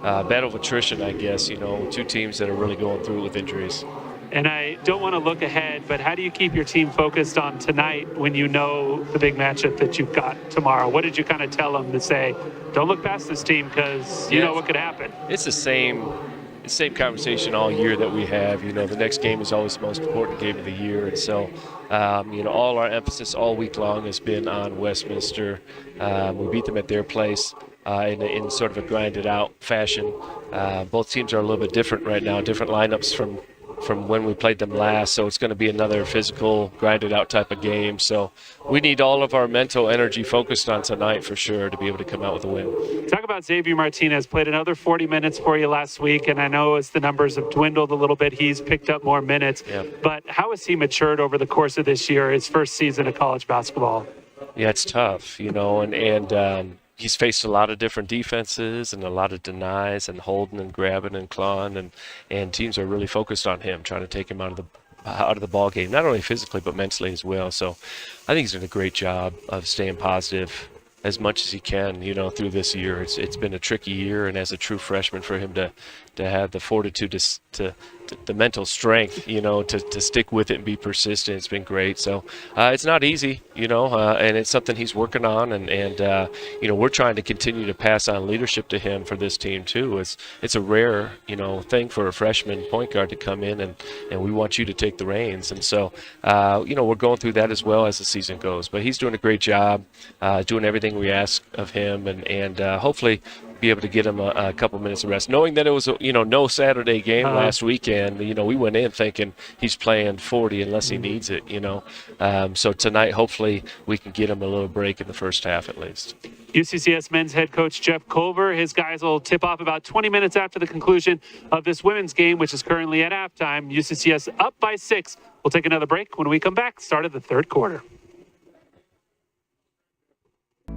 battle of attrition, I guess. 2 teams that are really going through it with injuries. And I don't want to look ahead, but how do you keep your team focused on tonight when you know the big matchup that you've got tomorrow? What did you kind of tell them to say, don't look past this team because you know what could happen? It's the same conversation all year that we have. The next game is always the most important game of the year. And so, all our emphasis all week long has been on Westminster. We beat them at their place. In sort of a grinded out fashion. Both teams are a little bit different right now, different lineups from when we played them last, so it's going to be another physical, grinded out type of game. So we need all of our mental energy focused on tonight for sure to be able to come out with a win. Talk about Xavier Martinez. Played another 40 minutes for you last week, and I know as the numbers have dwindled a little bit, he's picked up more minutes. Yeah. But how has he matured over the course of this year, his first season of college basketball? Yeah, it's tough, and he's faced a lot of different defenses and a lot of denies and holding and grabbing and clawing, and teams are really focused on him, trying to take him out of the ball game, not only physically but mentally as well. So I think he's done a great job of staying positive as much as he can, through this year. It's been a tricky year, and as a true freshman, for him to have the fortitude to the mental strength, to stick with it and be persistent, it's been great. So it's not easy, and it's something he's working on, and we're trying to continue to pass on leadership to him for this team too. It's a rare, thing for a freshman point guard to come in, and we want you to take the reins. And so, we're going through that as well as the season goes. But he's doing a great job, doing everything we ask of him, and hopefully be able to get him a couple minutes of rest, knowing that it was no Saturday game last weekend. We went in thinking he's playing 40 unless he needs it. So tonight hopefully we can get him a little break in the first half at least. UCCS men's head coach Jeff Culver, his guys will tip off about 20 minutes after the conclusion of this women's game, which is currently at halftime. UCCS up by 6. We'll take another break. When we come back, start of the third quarter.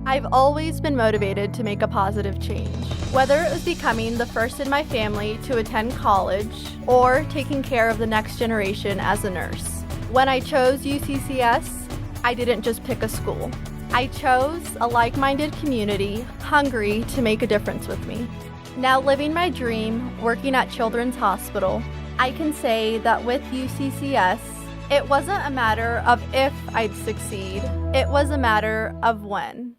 I've always been motivated to make a positive change, whether it was becoming the first in my family to attend college or taking care of the next generation as a nurse. When I chose UCCS, I didn't just pick a school. I chose a like-minded community hungry to make a difference with me. Now living my dream, working at Children's Hospital, I can say that with UCCS, it wasn't a matter of if I'd succeed, it was a matter of when.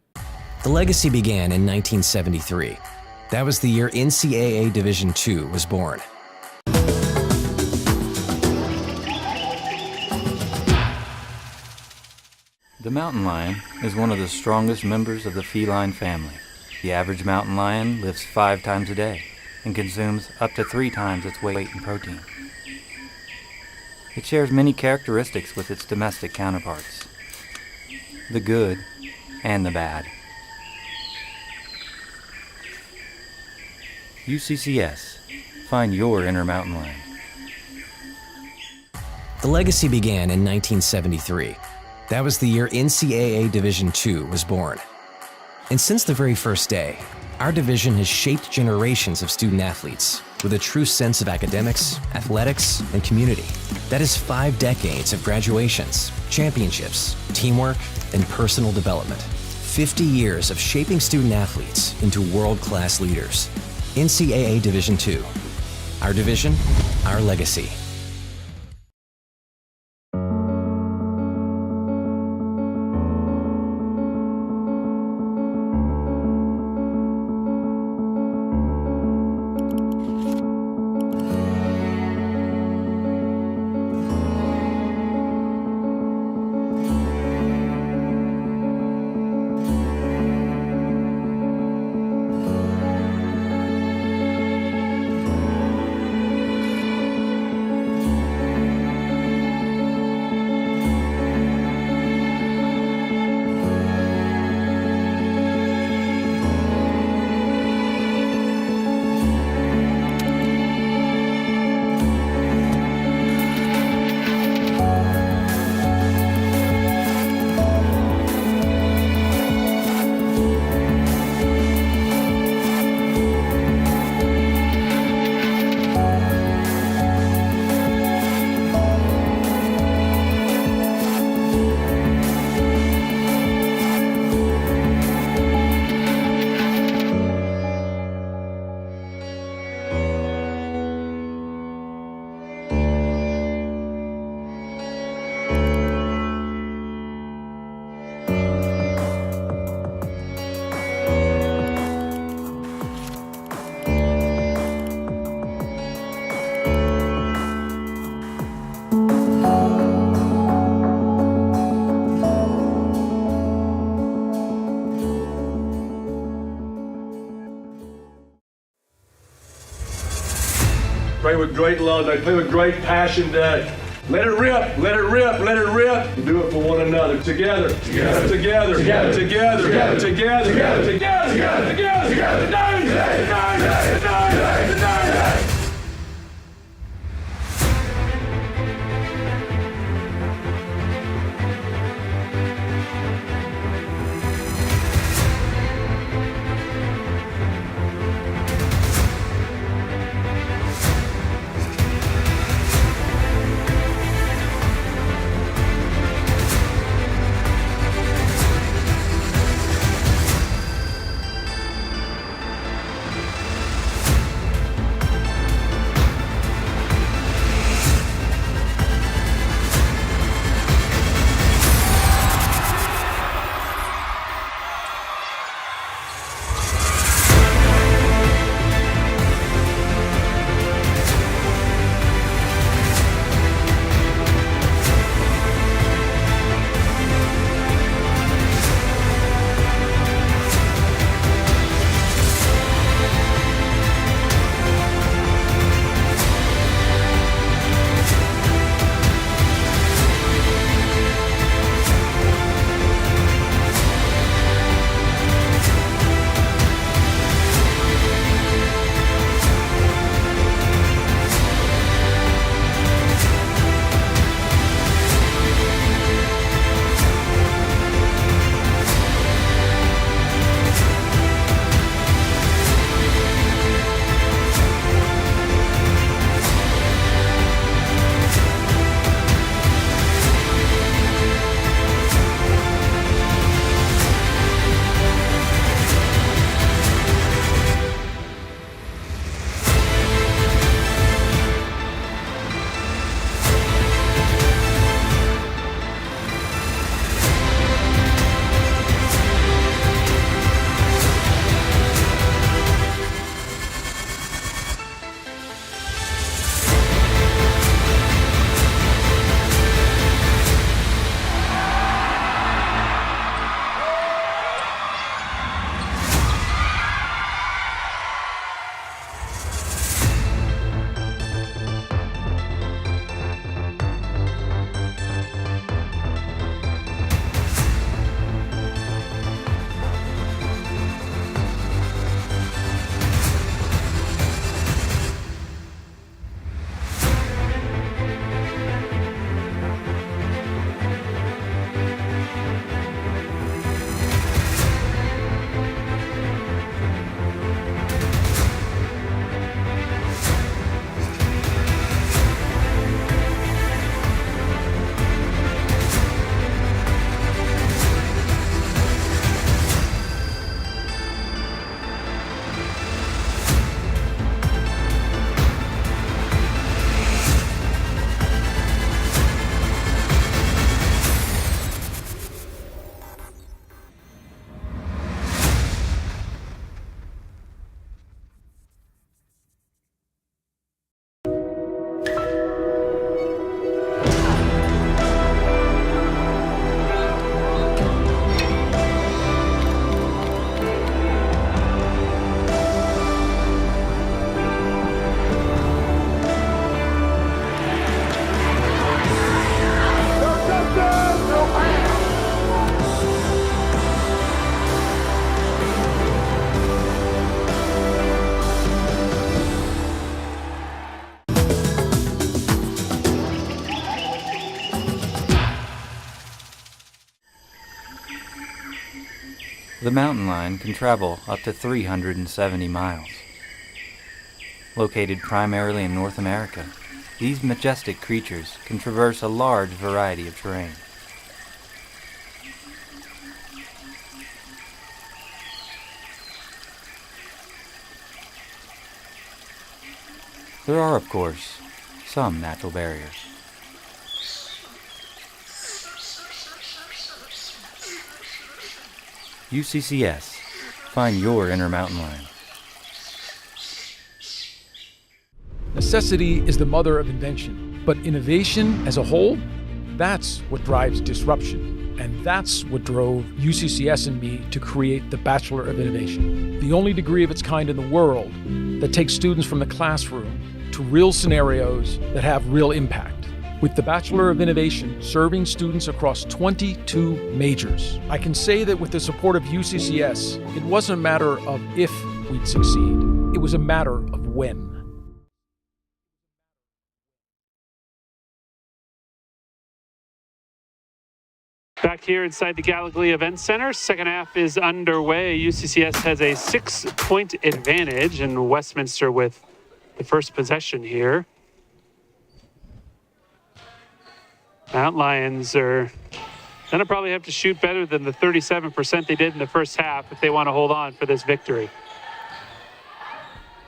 The legacy began in 1973. That was the year NCAA Division II was born. The mountain lion is one of the strongest members of the feline family. The average mountain lion lives 5 times a day and consumes up to 3 times its weight in protein. It shares many characteristics with its domestic counterparts, the good and the bad. UCCS. Find your inner mountain lion. The legacy began in 1973. That was the year NCAA Division II was born. And since the very first day, our division has shaped generations of student athletes with a true sense of academics, athletics, and community. That is 5 decades of graduations, championships, teamwork, and personal development. 50 years of shaping student athletes into world-class leaders. NCAA Division II. Our division, our legacy. pray with great love. They play with great passion today. Let it rip, let it rip, let it rip. And do it for one another. Together, together, together, together, together, together, together, together, together, together, together. The mountain lion can travel up to 370 miles. Located primarily in North America, these majestic creatures can traverse a large variety of terrain. There are, of course, some natural barriers. UCCS. Find your inner mountain lion. Necessity is the mother of invention, but innovation as a whole, that's what drives disruption. And that's what drove UCCS and me to create the Bachelor of Innovation, the only degree of its kind in the world that takes students from the classroom to real scenarios that have real impact. With the Bachelor of Innovation serving students across 22 majors, I can say that with the support of UCCS, it wasn't a matter of if we'd succeed. It was a matter of when. Back here inside the Gallogly Event Center, second half is underway. UCCS has a 6-point advantage, and Westminster with the first possession here. Mount Lions are going to probably have to shoot better than the 37% they did in the first half if they want to hold on for this victory.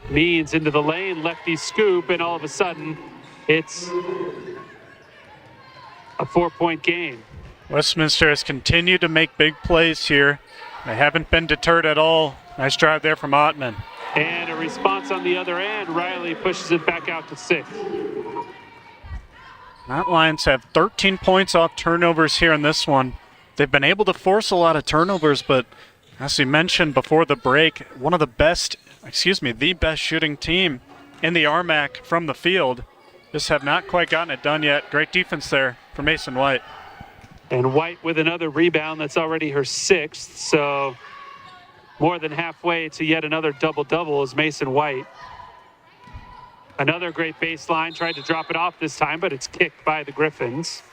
Means into the lane, lefty scoop, and all of a sudden it's a 4-point game. Westminster has continued to make big plays here. They haven't been deterred at all. Nice drive there from Ottman. And a response on the other end. Riley pushes it back out to 6. Mount Lions have 13 points off turnovers here in this one. They've been able to force a lot of turnovers, but as we mentioned before the break, the best shooting team in the RMAC from the field. Just have not quite gotten it done yet. Great defense there for Mason White. And White with another rebound. That's already her 6th. So more than halfway to yet another double-double is Mason White. Another great baseline. Tried to drop it off this time, but it's kicked by the Griffins.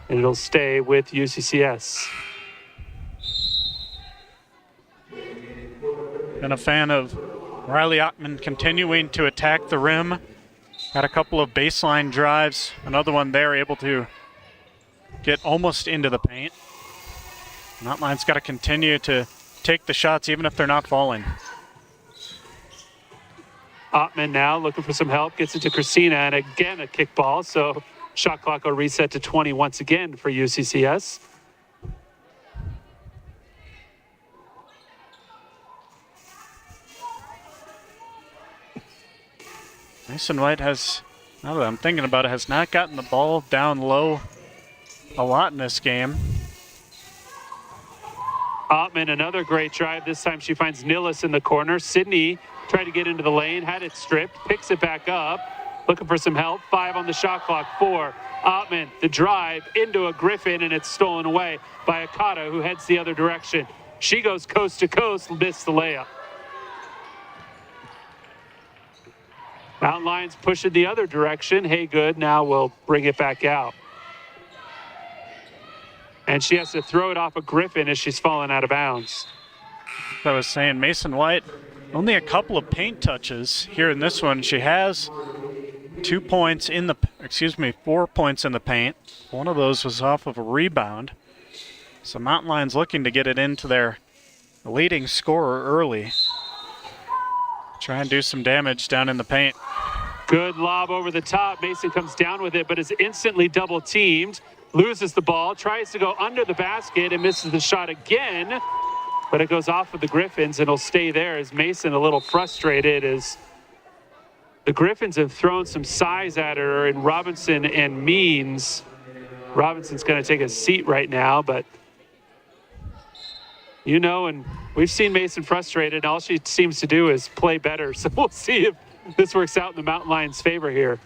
And it'll stay with UCCS. Been a fan of Riley Ottman continuing to attack the rim. Had a couple of baseline drives. Another one there, able to get almost into the paint. Mount Lions got to continue to take the shots even if they're not falling. Ottman now looking for some help, gets it to Christina, and again a kickball, so shot clock will reset to 20 once again for UCCS. Mason White has, now that I'm thinking about it, has not gotten the ball down low a lot in this game. Ottman, another great drive. This time she finds Nillis in the corner. Sydney tried to get into the lane, had it stripped, picks it back up, looking for some help. 5 on the shot clock, 4. Ottman, the drive into a Griffin, and it's stolen away by Akata, who heads the other direction. She goes coast to coast, missed the layup. Mountain Lions push it the other direction. Haygood now will bring it back out. And she has to throw it off a Griffin as she's fallen out of bounds. I was saying, Mason White, only a couple of paint touches here in this one. She has 4 points in the paint. One of those was off of a rebound. So Mountain Lions looking to get it into their leading scorer early. Try and do some damage down in the paint. Good lob over the top. Mason comes down with it, but is instantly double teamed. Loses the ball, tries to go under the basket and misses the shot again, but it goes off of the Griffins and it'll stay there as Mason a little frustrated as the Griffins have thrown some size at her in Robinson and Means. Robinson's going to take a seat right now, but and we've seen Mason frustrated. All she seems to do is play better. So we'll see if this works out in the Mountain Lions' favor here.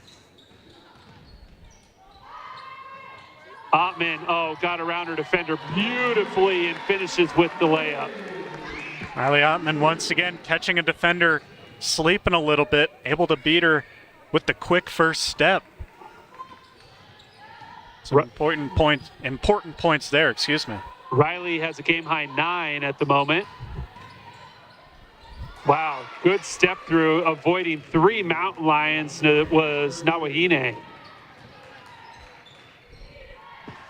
Ottman, got around her defender beautifully and finishes with the layup. Riley Ottman once again catching a defender sleeping a little bit, able to beat her with the quick first step. Some important points there, excuse me. Riley has a game-high 9 at the moment. Wow, good step through, avoiding 3 Mountain Lions. It was Nawahine.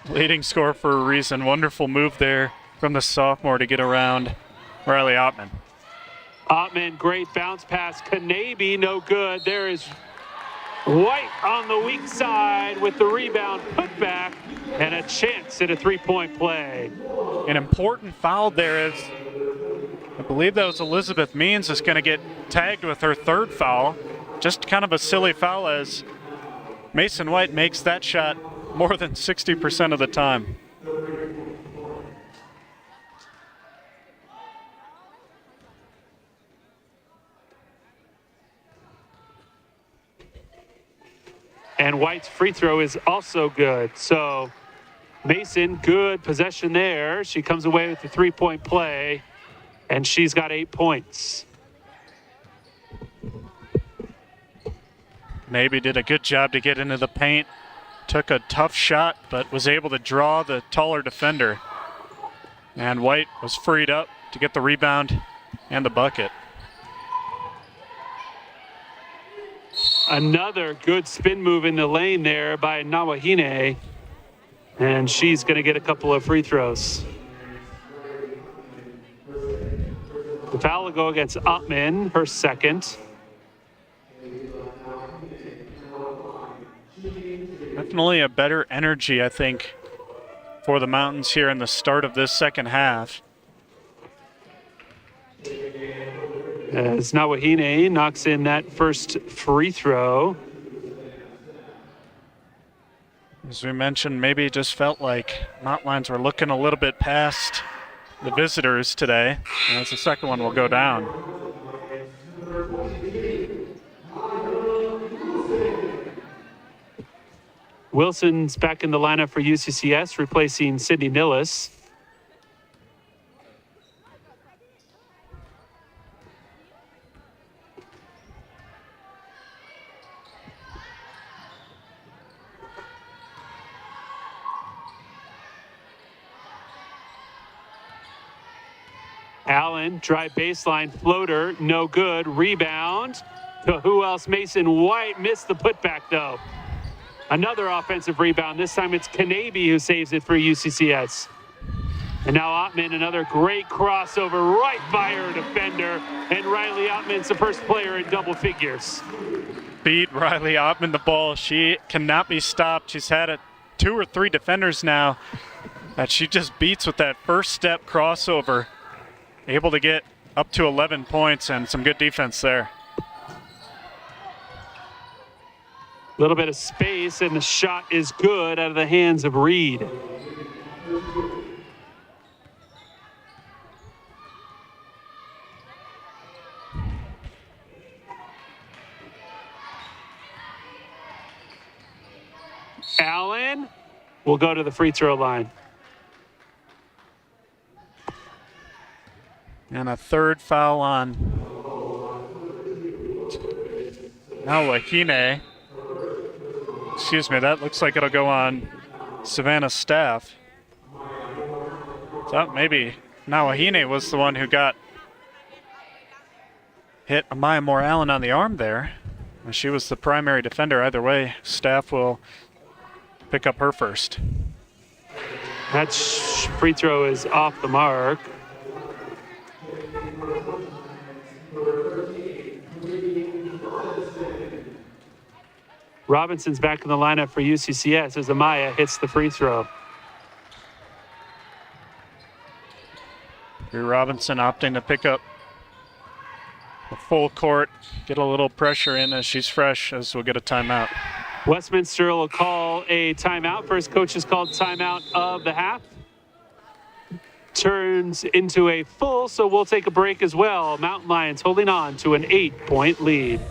Leading scorer for a reason. Wonderful move there from the sophomore to get around Riley Ottman. Ottman, great bounce pass. Kanabe, no good. There is White on the weak side with the rebound, put back, and a chance at a 3-point play. An important foul there is, I believe that was Elizabeth Means is going to get tagged with her 3rd foul. Just kind of a silly foul as Mason White makes that shot more than 60% of the time. And White's free throw is also good. So Mason, good possession there. She comes away with the 3-point play, and she's got 8 points. Maybe did a good job to get into the paint. Took a tough shot, but was able to draw the taller defender. And White was freed up to get the rebound and the bucket. Another good spin move in the lane there by Nawahine. And she's going to get a couple of free throws. The foul will go against Ottman, her second. Definitely a better energy, I think, for the Mountains here in the start of this second half. As Nawahine knocks in that first free throw. As we mentioned, maybe it just felt like Mountain Lions were looking a little bit past the visitors today. And as the second one will go down. Wilson's back in the lineup for UCCS, replacing Sydney Nillis. Allen, dry baseline floater, no good. Rebound to who else? Mason White missed the putback though. Another offensive rebound. This time it's Kanabe who saves it for UCCS. And now Ottman, another great crossover right by her defender. And Riley Ottman's the first player in double figures. Beat Riley Ottman the ball. She cannot be stopped. She's had 2 or 3 defenders now that she just beats with that first step crossover. Able to get up to 11 points and some good defense there. A little bit of space, and the shot is good out of the hands of Reed. Allen will go to the free throw line. And a third foul on Nawahine. Excuse me, that looks like it'll go on Savannah Staff. Thought maybe Nawahine was the one who got hit Amaya Moore Allen on the arm there. She was the primary defender. Either way, Staff will pick up her first. That free throw is off the mark. Robinson's back in the lineup for UCCS as Amaya hits the free throw. Drew Robinson opting to pick up the full court, get a little pressure in as she's fresh, as we'll get a timeout. Westminster will call a timeout. First coach has called timeout of the half. Turns into a full, so we'll take a break as well. Mountain Lions holding on to an 8-point lead.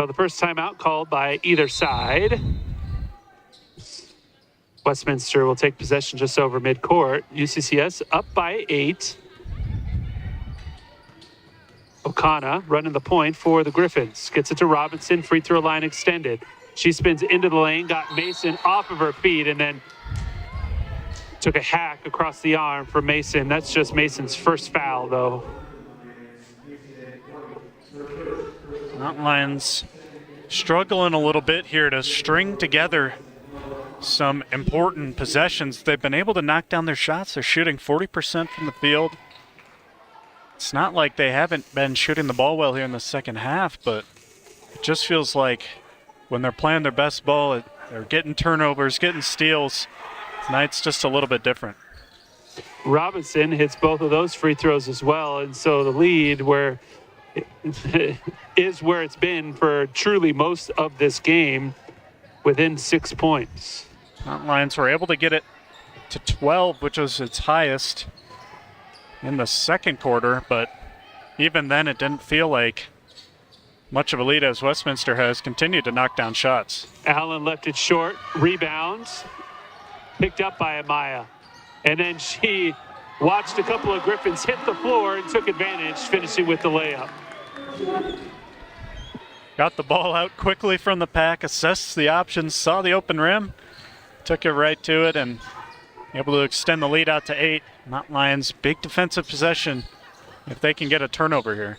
So the first timeout called by either side. Westminster will take possession just over midcourt. UCCS up by 8. O'Connor running the point for the Griffins. Gets it to Robinson, free throw line extended. She spins into the lane, got Mason off of her feet, and then took a hack across the arm for Mason. That's just Mason's first foul, though. Mountain Lions struggling a little bit here to string together some important possessions. They've been able to knock down their shots. They're shooting 40% from the field. It's not like they haven't been shooting the ball well here in the second half, but it just feels like when they're playing their best ball, they're getting turnovers, getting steals. Tonight's just a little bit different. Robinson hits both of those free throws as well, and so the lead is where it's been for truly most of this game, within 6 points. Mountain Lions were able to get it to 12, which was its highest in the second quarter, but even then it didn't feel like much of a lead as Westminster has continued to knock down shots. Allen left it short, rebounds, picked up by Amaya. And then she watched a couple of Griffins hit the floor and took advantage, finishing with the layup. Got the ball out quickly from the pack, assessed the options, saw the open rim, took it right to it, and able to extend the lead out to 8. Mountain Lions, big defensive possession if they can get a turnover here.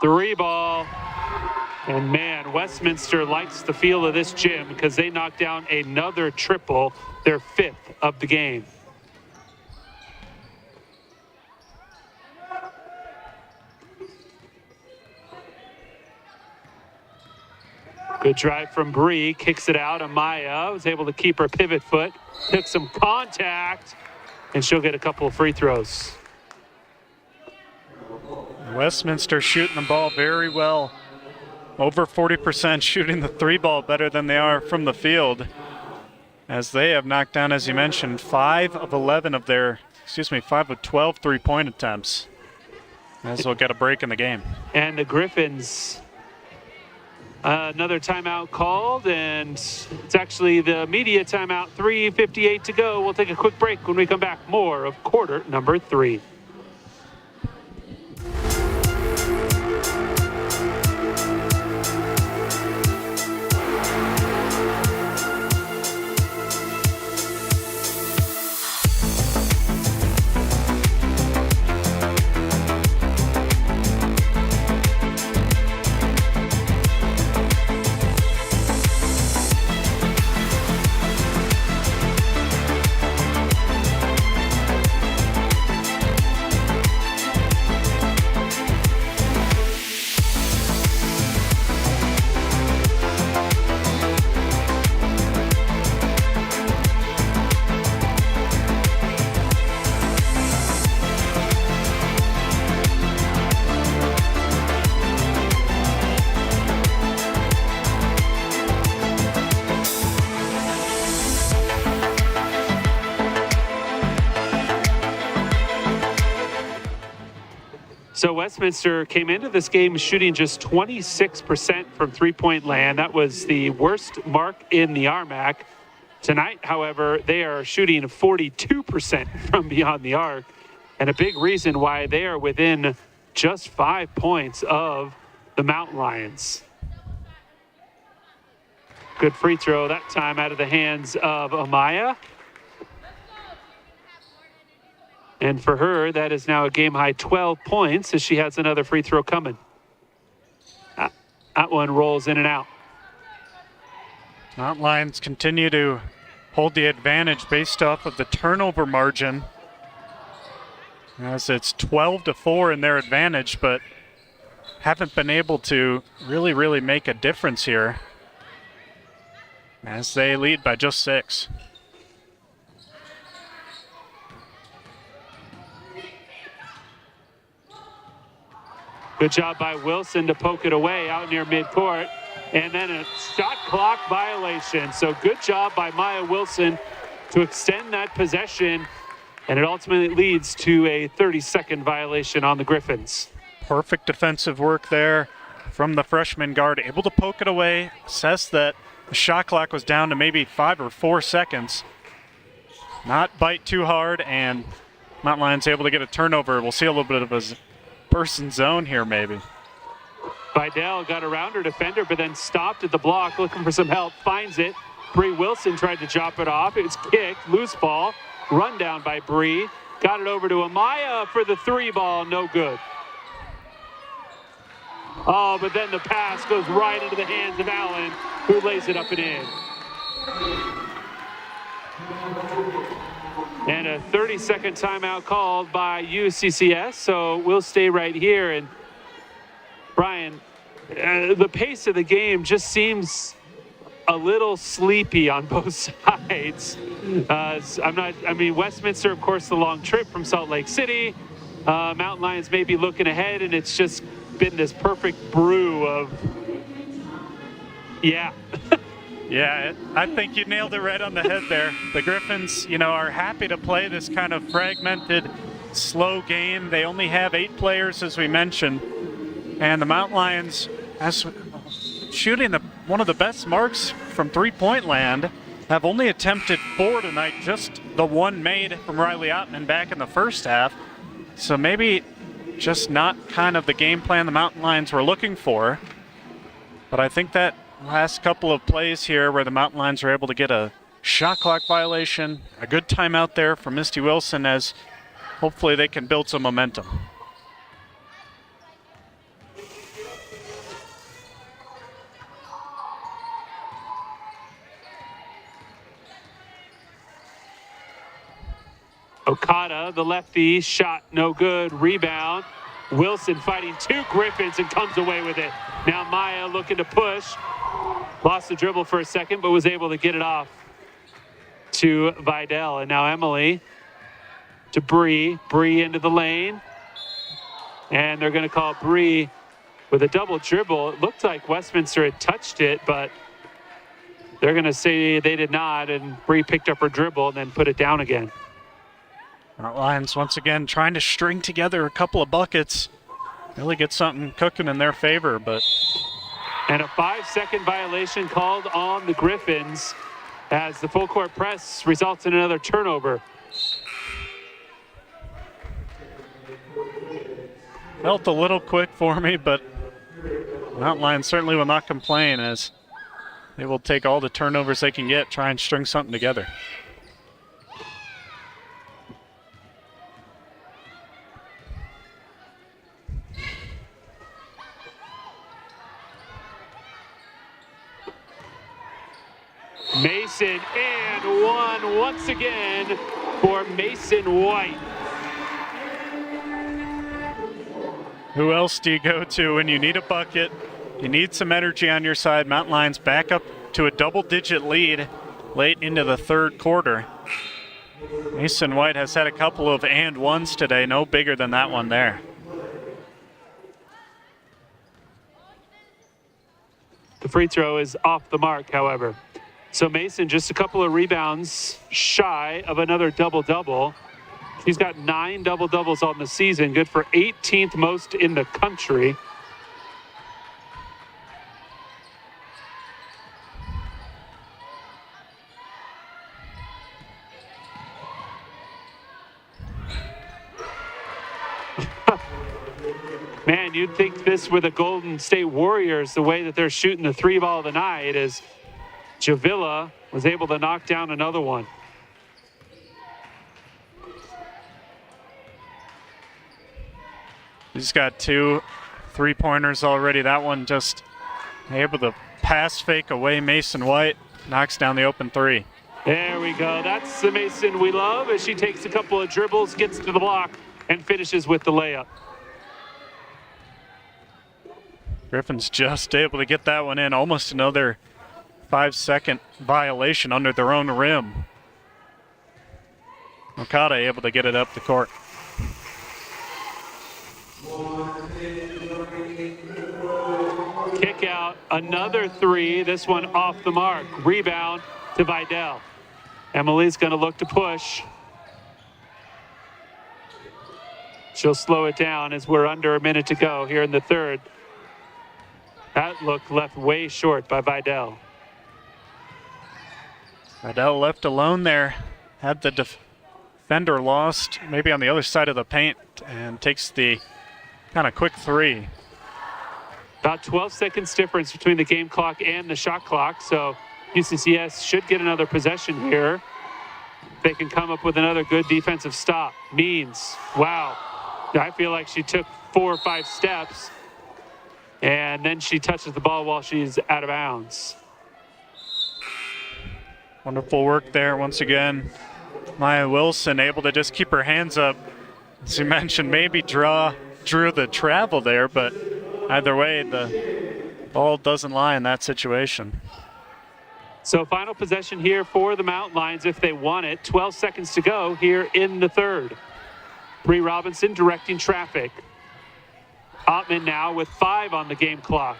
Three ball. And man, Westminster likes the feel of this gym because they knocked down another triple, their 5th of the game. Good drive from Bree, kicks it out. Amaya was able to keep her pivot foot, took some contact, and she'll get a couple of free throws. Westminster shooting the ball very well. Over 40% shooting the 3-ball better than they are from the field, as they have knocked down, as you mentioned, 5 of 12 3-point attempts, as we'll get a break in the game. And the Griffins, another timeout called, and it's actually the media timeout, 3:58 to go. We'll take a quick break. When we come back, more of quarter number 3. So Westminster came into this game shooting just 26% from three-point land. That was the worst mark in the RMAC. Tonight, however, they are shooting 42% from beyond the arc, and a big reason why they are within just 5 points of the Mountain Lions. Good free throw that time out of the hands of Amaya. And for her, that is now a game-high 12 points as she has another free throw coming. That one rolls in and out. Mountain Lions continue to hold the advantage based off of the turnover margin, as it's 12-4 in their advantage, but haven't been able to really make a difference here as they lead by just 6. Good job by Wilson to poke it away out near midcourt. and then a shot clock violation. So good job by Maya Wilson to extend that possession, and it ultimately leads to a 30-second violation on the Griffins. Perfect defensive work there from the freshman guard, able to poke it away, assess that the shot clock was down to maybe 5 or 4 seconds. Not bite too hard, and Mountain Lions able to get a turnover. We'll see a little bit of a person zone here maybe. Vidal got around her defender, but then stopped at the block looking for some help, finds it. Bree Wilson tried to chop it off. It was kicked, loose ball, run down by Bree. Got it over to Amaya for the 3 ball, no good. Oh, but then the pass goes right into the hands of Allen, who lays it up and in. And a 30-second timeout called by UCCS, so we'll stay right here. And Brian, the pace of the game just seems a little sleepy on both sides. Westminster, of course, the long trip from Salt Lake City. Mountain Lions may be looking ahead, and it's just been this perfect brew of, yeah. Yeah, I think you nailed it right on the head there. The Griffins, are happy to play this kind of fragmented, slow game. They only have 8 players, as we mentioned. And the Mountain Lions, shooting one of the best marks from three-point land, have only attempted 4 tonight, just the one made from Riley Ottman back in the first half. So maybe just not kind of the game plan the Mountain Lions were looking for. But I think that last couple of plays here where the Mountain Lions were able to get a shot clock violation, a good timeout there for Misty Wilson, as hopefully they can build some momentum. Okada, the lefty, shot no good, rebound. Wilson fighting 2 Griffins and comes away with it. Now Maya looking to push. Lost the dribble for a second, but was able to get it off to Vidal. And now Emily to Bree. Bree into the lane. And they're going to call Bree with a double dribble. It looked like Westminster had touched it, but they're going to say they did not. And Bree picked up her dribble and then put it down again. Mountain Lions once again trying to string together a couple of buckets, really get something cooking in their favor, but. And a 5-second violation called on the Griffins as the full court press results in another turnover. Felt a little quick for me, but Mountain Lions certainly will not complain as they will take all the turnovers they can get, try and string something together. Mason and one once again for Mason White. Who else do you go to when you need a bucket? You need some energy on your side. Mountain Lions back up to a double-digit lead late into the third quarter. Mason White has had a couple of and ones today, no bigger than that one there. The free throw is off the mark, however. So Mason just a couple of rebounds shy of another double-double. She's got 9 double-doubles on the season, good for 18th most in the country. Man, you'd think this were the Golden State Warriors, the way that they're shooting the 3 ball tonight, as Javilla was able to knock down another one. He's got 2 3-pointers already. That one just able to pass fake away Mason White, knocks down the open 3. There we go. That's the Mason we love as she takes a couple of dribbles, gets to the block, and finishes with the layup. Griffins just able to get that one in. Almost another 5-second violation under their own rim. Okada able to get it up the court. Kick out, another three, this one off the mark. Rebound to Vidal. Emily's gonna look to push. She'll slow it down as we're under a minute to go here in the third. That look left way short by Vidal. Vidal left alone there. Had the defender lost, maybe on the other side of the paint, and takes the kind of quick three. About 12 seconds difference between the game clock and the shot clock, so UCCS should get another possession here. They can come up with another good defensive stop. Means, wow, I feel like she took 4 or 5 steps, and then she touches the ball while she's out of bounds. Wonderful work there once again. Maya Wilson able to just keep her hands up. As you mentioned, maybe drew the travel there, but either way, the ball doesn't lie in that situation. So final possession here for the Mountain Lions if they want it. 12 seconds to go here in the third. Bree Robinson directing traffic. Ottman now with 5 on the game clock.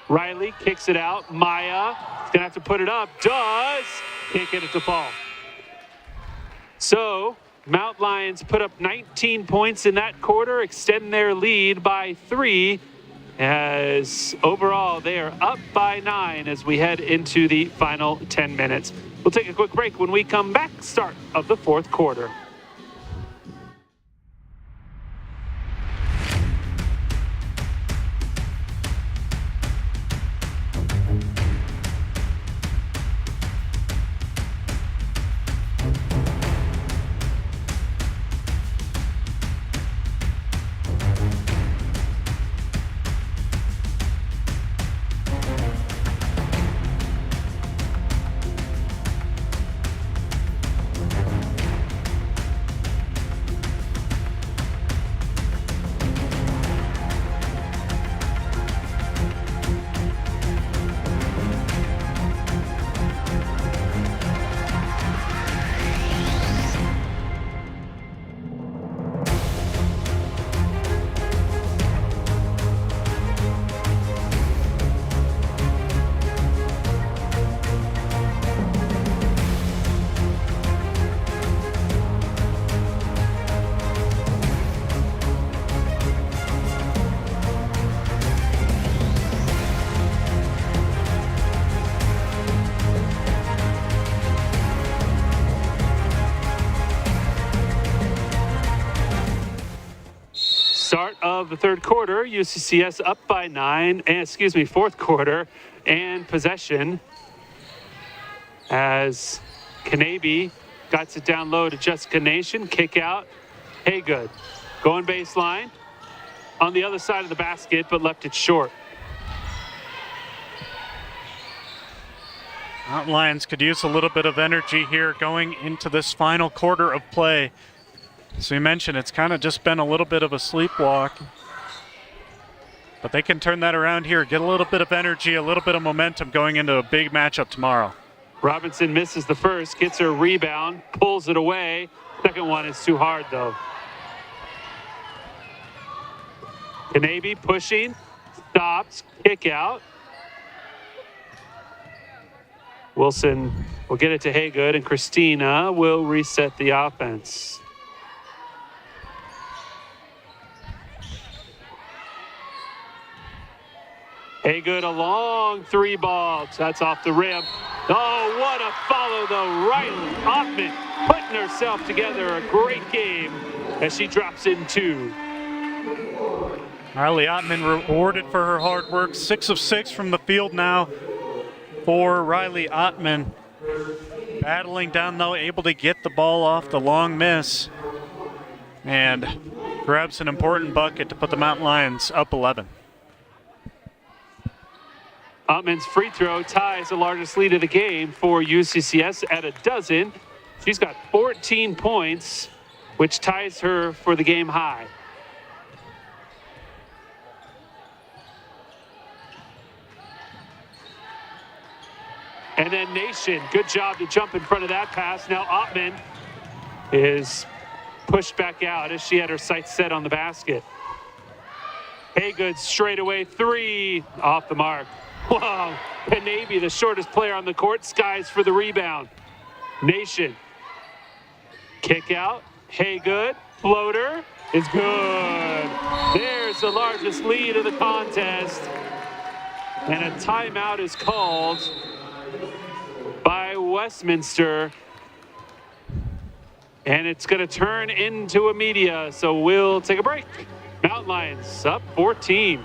Riley kicks it out. Maya is gonna have to put it up. Does. Can't get it to fall. So Mount Lions put up 19 points in that quarter, extend their lead by 3. As overall, they are up by 9 as we head into the final 10 minutes. We'll take a quick break. When we come back, start of the fourth quarter. Start of the third quarter, UCCS up by 9, fourth quarter, and possession as Kanabe got it down low to Jessica Nation, kick out, Haygood. Going baseline on the other side of the basket, but left it short. Mountain Lions could use a little bit of energy here going into this final quarter of play. As we mentioned, it's kind of just been a little bit of a sleepwalk. But they can turn that around here, get a little bit of energy, a little bit of momentum going into a big matchup tomorrow. Robinson misses the first, gets her rebound, pulls it away. Second one is too hard, though. Kanabe pushing, stops, kick out. Wilson will get it to Haygood, and Christina will reset the offense. Haygood, a long 3 ball. That's off the rim. Oh, what a follow, though. Riley Ottman putting herself together. A great game as she drops in 2. Riley Ottman rewarded for her hard work. 6 of 6 from the field now for Riley Ottman. Battling down, though, able to get the ball off the long miss. And grabs an important bucket to put the Mountain Lions up 11. Ottman's free throw ties the largest lead of the game for UCCS at 12. She's got 14 points, which ties her for the game high. And then Nation, good job to jump in front of that pass. Now Ottman is pushed back out as she had her sights set on the basket. Haygood straightaway three, off the mark. Wow, Kanabe, the shortest player on the court, skies for the rebound. Nation, kick out, Haygood, floater is good. There's the largest lead of the contest. And a timeout is called by Westminster. And it's going to turn into a media, so we'll take a break. Mountain Lions up 14.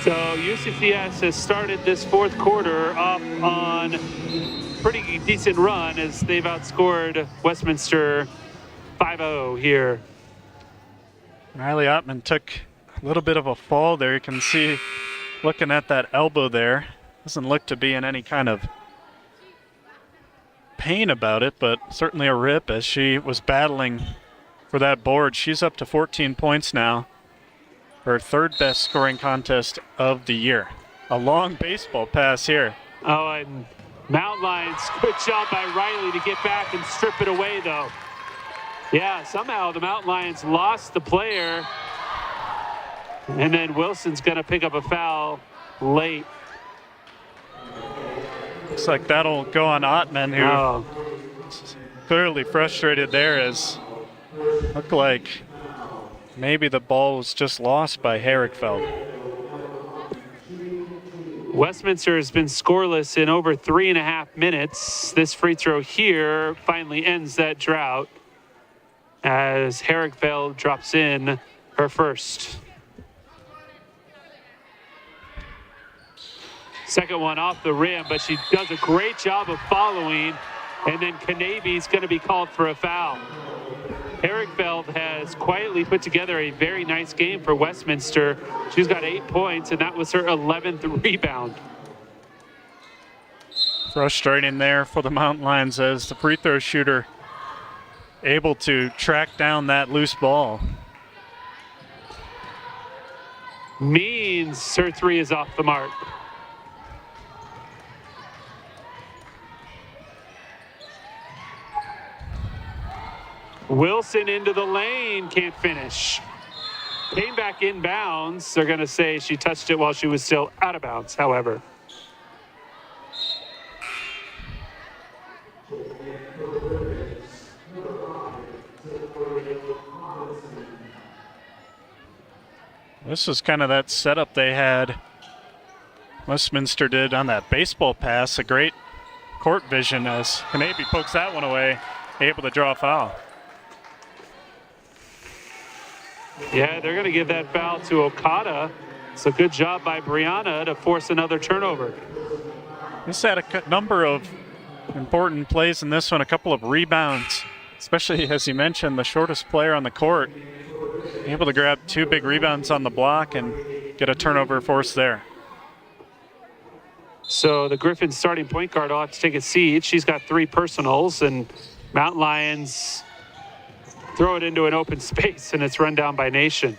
So UCCS has started this fourth quarter off on a pretty decent run as they've outscored Westminster 5-0 here. Riley Ottman took a little bit of a fall there. You can see, looking at that elbow there, doesn't look to be in any kind of pain about it, but certainly a rip as she was battling for that board. She's up to 14 points now. Her third best scoring contest of the year. A long baseball pass here. Oh, and Mountain Lions, good job by Riley to get back and strip it away, though. Yeah, somehow the Mountain Lions lost the player. And then Wilson's going to pick up a foul late. Looks like that'll go on Ottman, who clearly frustrated there, as looked like maybe the ball was just lost by Herrickfeld. Westminster has been scoreless in over 3.5 minutes. This free throw here finally ends that drought as Herrickfeld drops in her first. Second one off the rim, but she does a great job of following, and then Kanabe's going to be called for a foul. Herrickfeld has quietly put together a very nice game for Westminster. She's got 8 points, and that was her 11th rebound. Frustrating there for the Mountain Lions as the free throw shooter able to track down that loose ball. Means her three is off the mark. Wilson into the lane, can't finish. Came back inbounds. They're going to say she touched it while she was still out of bounds, however. This was kind of that setup they had. Westminster did on that baseball pass. A great court vision as Kanabe pokes that one away, able to draw a foul. Yeah, they're going to give that foul to Okada. So good job by Brianna to force another turnover. This had a number of important plays in this one, a couple of rebounds, especially as you mentioned, the shortest player on the court. Able to grab 2 big rebounds on the block and get a turnover force there. So the Griffins starting point guard will have to take a seat. She's got 3 personals, and Mountain Lions throw it into an open space, and it's run down by Nation.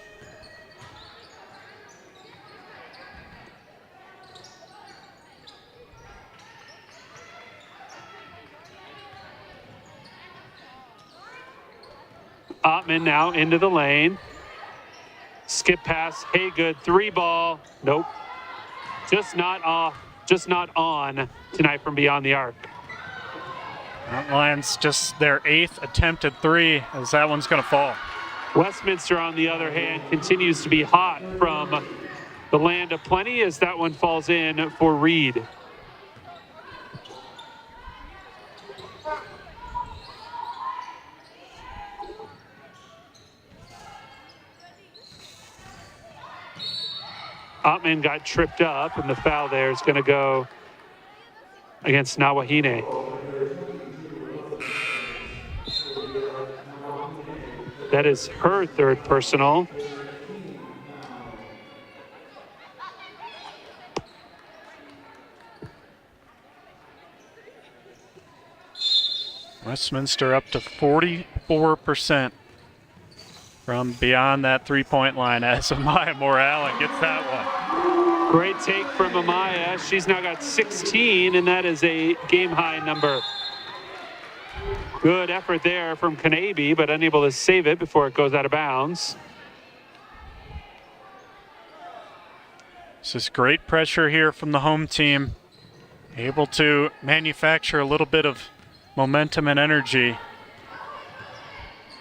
Ottman now into the lane. Skip pass, Haygood, 3 ball. Nope. Just not off, just not on tonight from beyond the arc. Mountain Lions just their 8th attempted 3 as that one's going to fall. Westminster, on the other hand, continues to be hot from the land of plenty as that one falls in for Reed. Ottman got tripped up, and the foul there is going to go against Nawahine. That is her third personal. Westminster up to 44% from beyond that three-point line as Amaya Moore-Allen gets that one. Great take from Amaya. She's now got 16, and that is a game-high number. Good effort there from Kanabe, but unable to save it before it goes out of bounds. This is great pressure here from the home team. Able to manufacture a little bit of momentum and energy,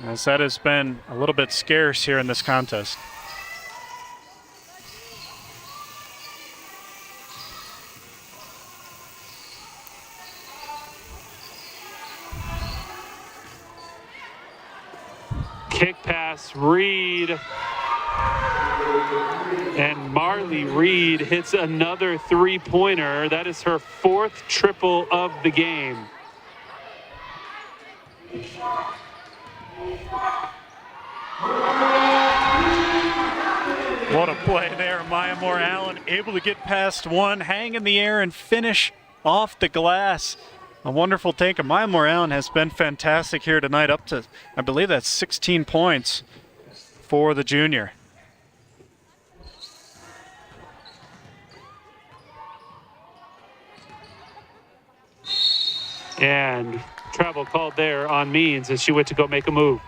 as that has been a little bit scarce here in this contest. Kick pass, Reed. And Marley Reed hits another three-pointer. That is her fourth triple of the game. What a play there. Maya Moore-Allen able to get past one, hang in the air, and finish off the glass. A wonderful take. Maya Moore-Allen has been fantastic here tonight, up to, I believe that's 16 points for the junior. And travel called there on Means as she went to go make a move.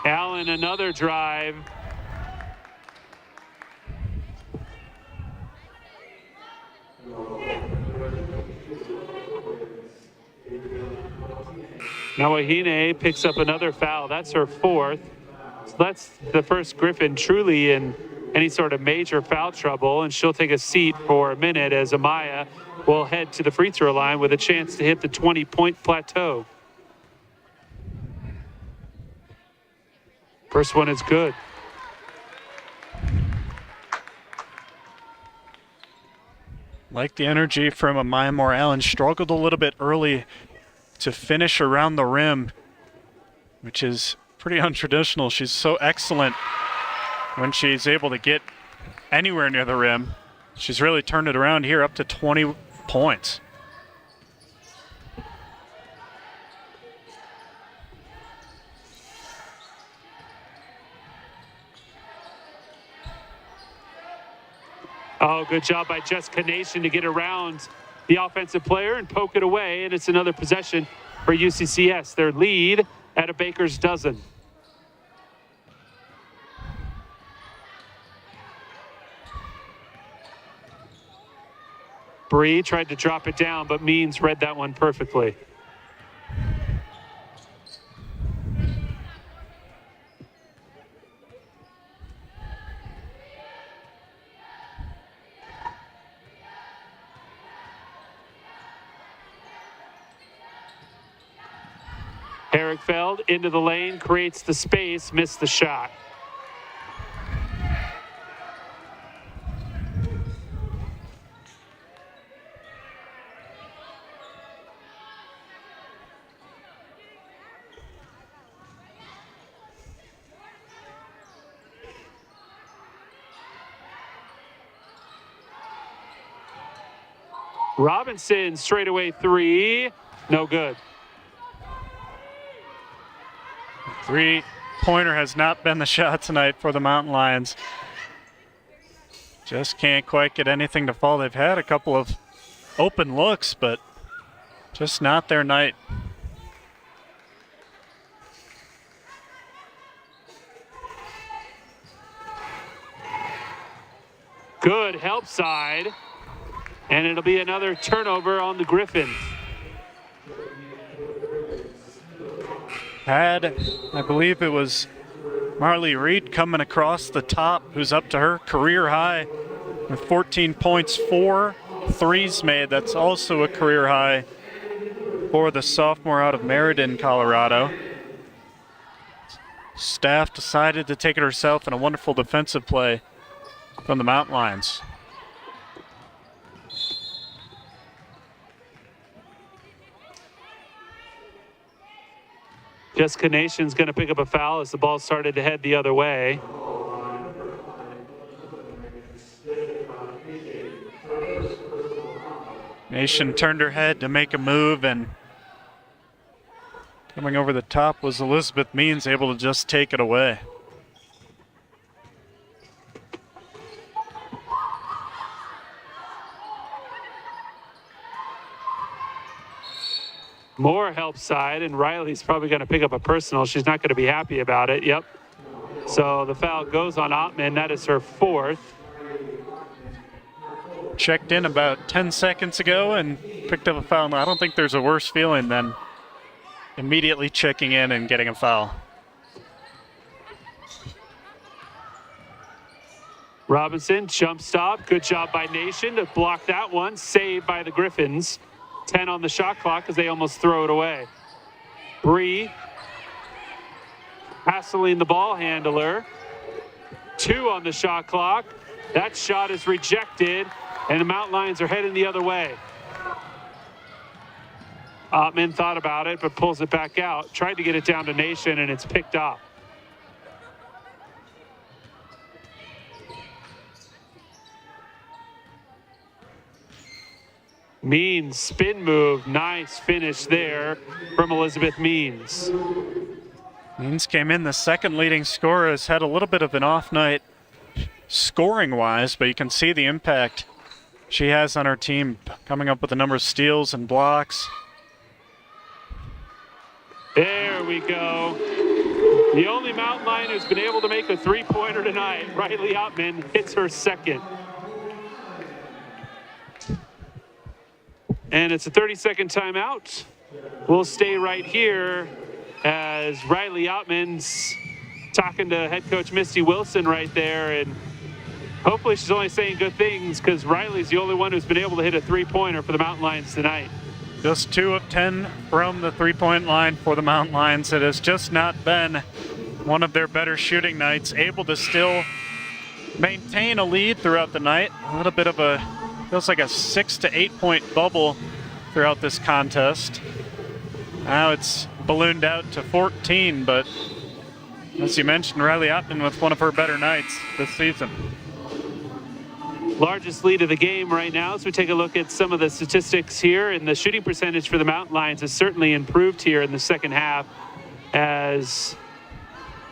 Allen, another drive. Nawahine picks up another foul. That's her fourth. So that's the first Griffin truly in any sort of major foul trouble, and she'll take a seat for a minute as Amaya will head to the free throw line with a chance to hit the 20-point plateau. First one is good. Like the energy from Amaya Moore-Allen, struggled a little bit early to finish around the rim, which is pretty untraditional. She's so excellent when she's able to get anywhere near the rim. She's really turned it around here, up to 20 points. Oh, good job by Jessica Nation to get around the offensive player and poke it away, and it's another possession for UCCS. Their lead at a baker's dozen. Bree tried to drop it down, but Means read that one perfectly. Herrickfeld into the lane, creates the space, missed the shot. Robinson, straightaway three, no good. Three-pointer has not been the shot tonight for the Mountain Lions. Just can't quite get anything to fall. They've had a couple of open looks, but just not their night. Good help side, and it'll be another turnover on the Griffins. Had, I believe it was Marley Reed coming across the top, who's up to her career high with 14 points, 4 threes made. That's also a career high for the sophomore out of Meriden, Colorado. Staff decided to take it herself in a wonderful defensive play from the Mountain Lions. Jessica Nation's going to pick up a foul as the ball started to head the other way. Nation turned her head to make a move, and coming over the top was Elizabeth Means, able to just take it away. More help side, and Riley's probably going to pick up a personal. She's not going to be happy about it. Yep. So the foul goes on Ottman. That is her 4th. Checked in about 10 seconds ago and picked up a foul. I don't think there's a worse feeling than immediately checking in and getting a foul. Robinson, jump stop. Good job by Nation to block that one. Saved by the Griffins. 10 on the shot clock as they almost throw it away. Bree hassling the ball handler. 2 on the shot clock. That shot is rejected, and the Mountain Lions are heading the other way. Ottman thought about it, but pulls it back out. Tried to get it down to Nation, and it's picked off. Means spin move. Nice finish there from Elizabeth Means. Means came in the second leading scorer, has had a little bit of an off night scoring-wise, but you can see the impact she has on her team, coming up with a number of steals and blocks. There we go. The only Mountain Lion who's been able to make a three-pointer tonight, Riley Ottman, hits her 2nd. And it's a 30-second timeout. We'll stay right here as Riley Ottman's talking to head coach Misty Wilson right there, and hopefully she's only saying good things because Riley's the only one who's been able to hit a three-pointer for the Mountain Lions tonight. Just 2 of 10 from the three-point line for the Mountain Lions. It has just not been one of their better shooting nights, able to still maintain a lead throughout the night. A little bit of feels like a 6 to 8 point bubble throughout this contest. Now it's ballooned out to 14, but as you mentioned, Riley Ottman with one of her better nights this season. Largest lead of the game right now as we take a look at some of the statistics here, and the shooting percentage for the Mountain Lions has certainly improved here in the second half, as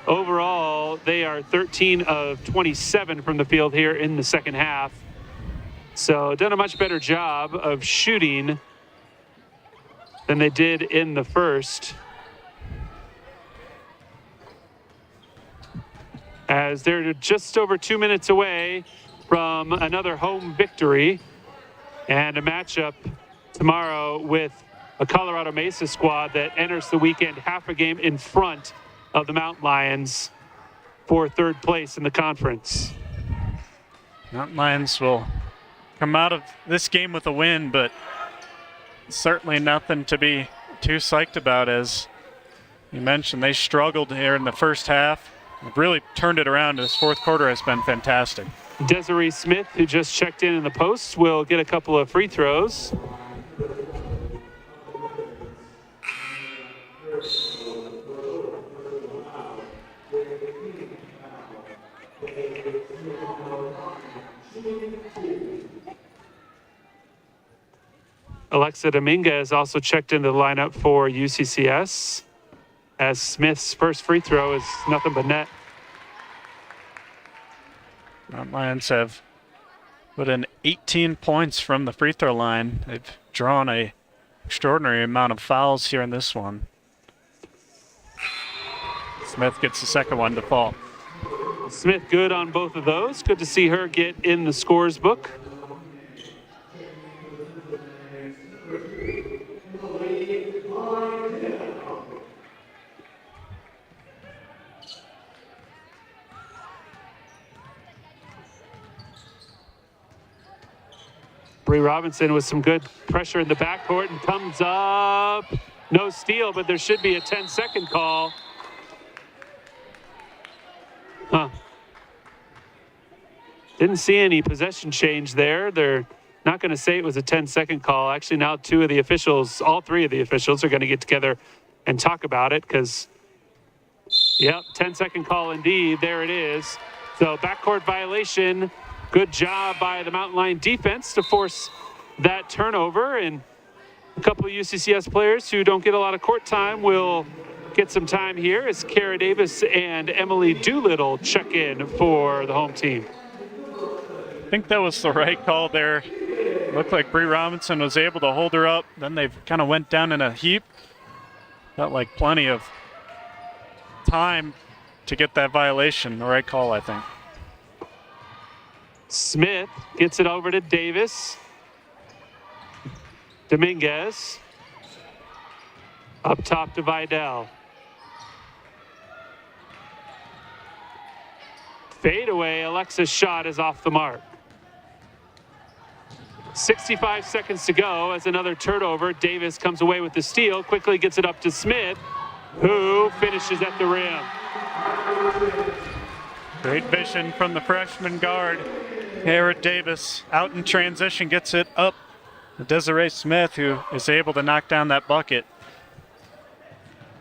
overall they are 13 of 27 from the field here in the second half. So done a much better job of shooting than they did in the first, as they're just over 2 minutes away from another home victory and a matchup tomorrow with a Colorado Mesa squad that enters the weekend half a game in front of the Mountain Lions for 3rd place in the conference. Mountain Lions will come out of this game with a win, but certainly nothing to be too psyched about. As you mentioned, they struggled here in the first half. They've really turned it around. This 4th quarter has been fantastic. Desiree Smith, who just checked in the post, will get a couple of free throws. Alexa Dominguez also checked into the lineup for UCCS, as Smith's first free throw is nothing but net. Mountain Lions have put in 18 points from the free throw line. They've drawn an extraordinary amount of fouls here in this one. Smith gets the second one to fall. Smith good on both of those. Good to see her get in the scores book. Bree Robinson with some good pressure in the backcourt and comes up. No steal, but there should be a 10-second call. Didn't see any possession change there. They're not going to say it was a 10-second call. Actually, now all three of the officials are going to get together and talk about it because, yep, 10-second call indeed. There it is. So backcourt violation. Good job by the Mountain Lion defense to force that turnover. And a couple of UCCS players who don't get a lot of court time will get some time here as Kara Davis and Emily Doolittle check in for the home team. I think that was the right call there. Looked like Bree Robinson was able to hold her up. Then they kind of went down in a heap. Felt like plenty of time to get that violation. The right call, I think. Smith gets it over to Davis. Dominguez. Up top to Vidal. Fadeaway, Alexa's shot is off the mark. 65 seconds to go as another turnover. Davis comes away with the steal, quickly gets it up to Smith, who finishes at the rim. Great vision from the freshman guard. Garrett Davis out in transition, gets it up to Desiree Smith, who is able to knock down that bucket.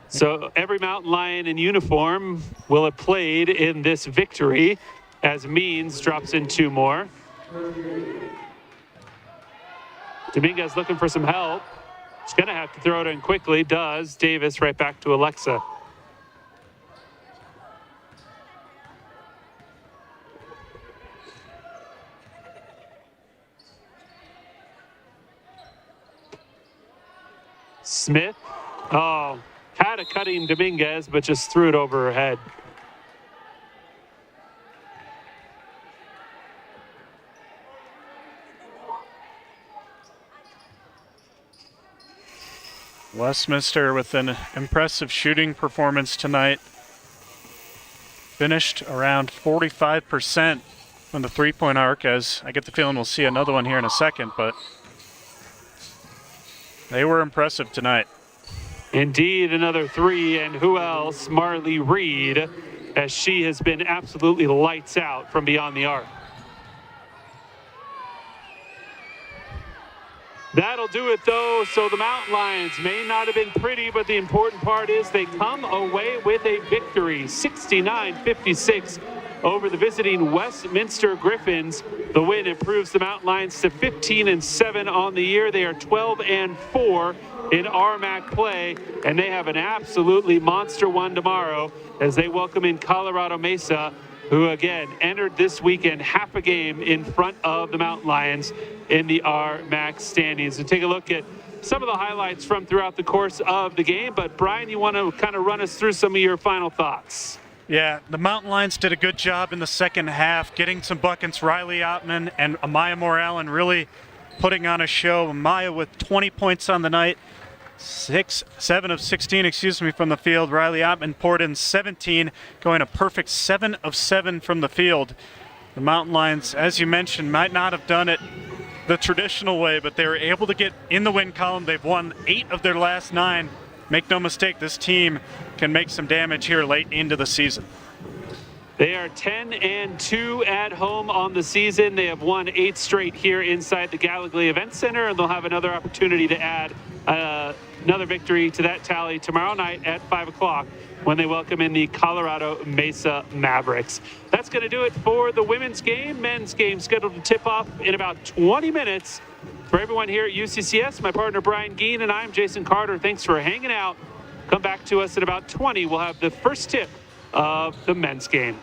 So every Mountain Lion in uniform will have played in this victory as Means drops in two more. Dominguez looking for some help. She's going to have to throw it in quickly. Does. Davis right back to Alexa. Smith. Oh, had a cutting Dominguez, but just threw it over her head. Westminster with an impressive shooting performance tonight. Finished around 45% on the three-point arc, as I get the feeling we'll see another one here in a second, but they were impressive tonight. Indeed, another three, and who else? Marley Reed, as she has been absolutely lights out from beyond the arc. That'll do it, though. So the Mountain Lions may not have been pretty, but the important part is they come away with a victory, 69-56 over the visiting Westminster Griffins. The win improves the Mountain Lions to 15-7 on the year. They are 12-4 in RMAC play, and they have an absolutely monster one tomorrow as they welcome in Colorado Mesa, who again entered this weekend half a game in front of the Mountain Lions in the RMAC standings. So take a look at some of the highlights from throughout the course of the game. But Brian, you want to kind of run us through some of your final thoughts? Yeah, the Mountain Lions did a good job in the second half, getting some buckets. Riley Ottman and Amaya Moralen really putting on a show. Amaya with 20 points on the night. 7 of 16, from the field. Riley Ottman poured in 17, going a perfect 7 of 7 from the field. The Mountain Lions, as you mentioned, might not have done it the traditional way, but they were able to get in the win column. They've won 8 of their last 9. Make no mistake, this team can make some damage here late into the season. They are 10-2 at home on the season. They have won 8 straight here inside the Gallogly Event Center, and they'll have another opportunity to add another victory to that tally tomorrow night at 5 o'clock when they welcome in the Colorado Mesa Mavericks. That's going to do it for the women's game. Men's game scheduled to tip off in about 20 minutes. For everyone here at UCCS, my partner Brian Geen and I'm Jason Carter. Thanks for hanging out. Come back to us at about 20. We'll have the first tip of the men's game.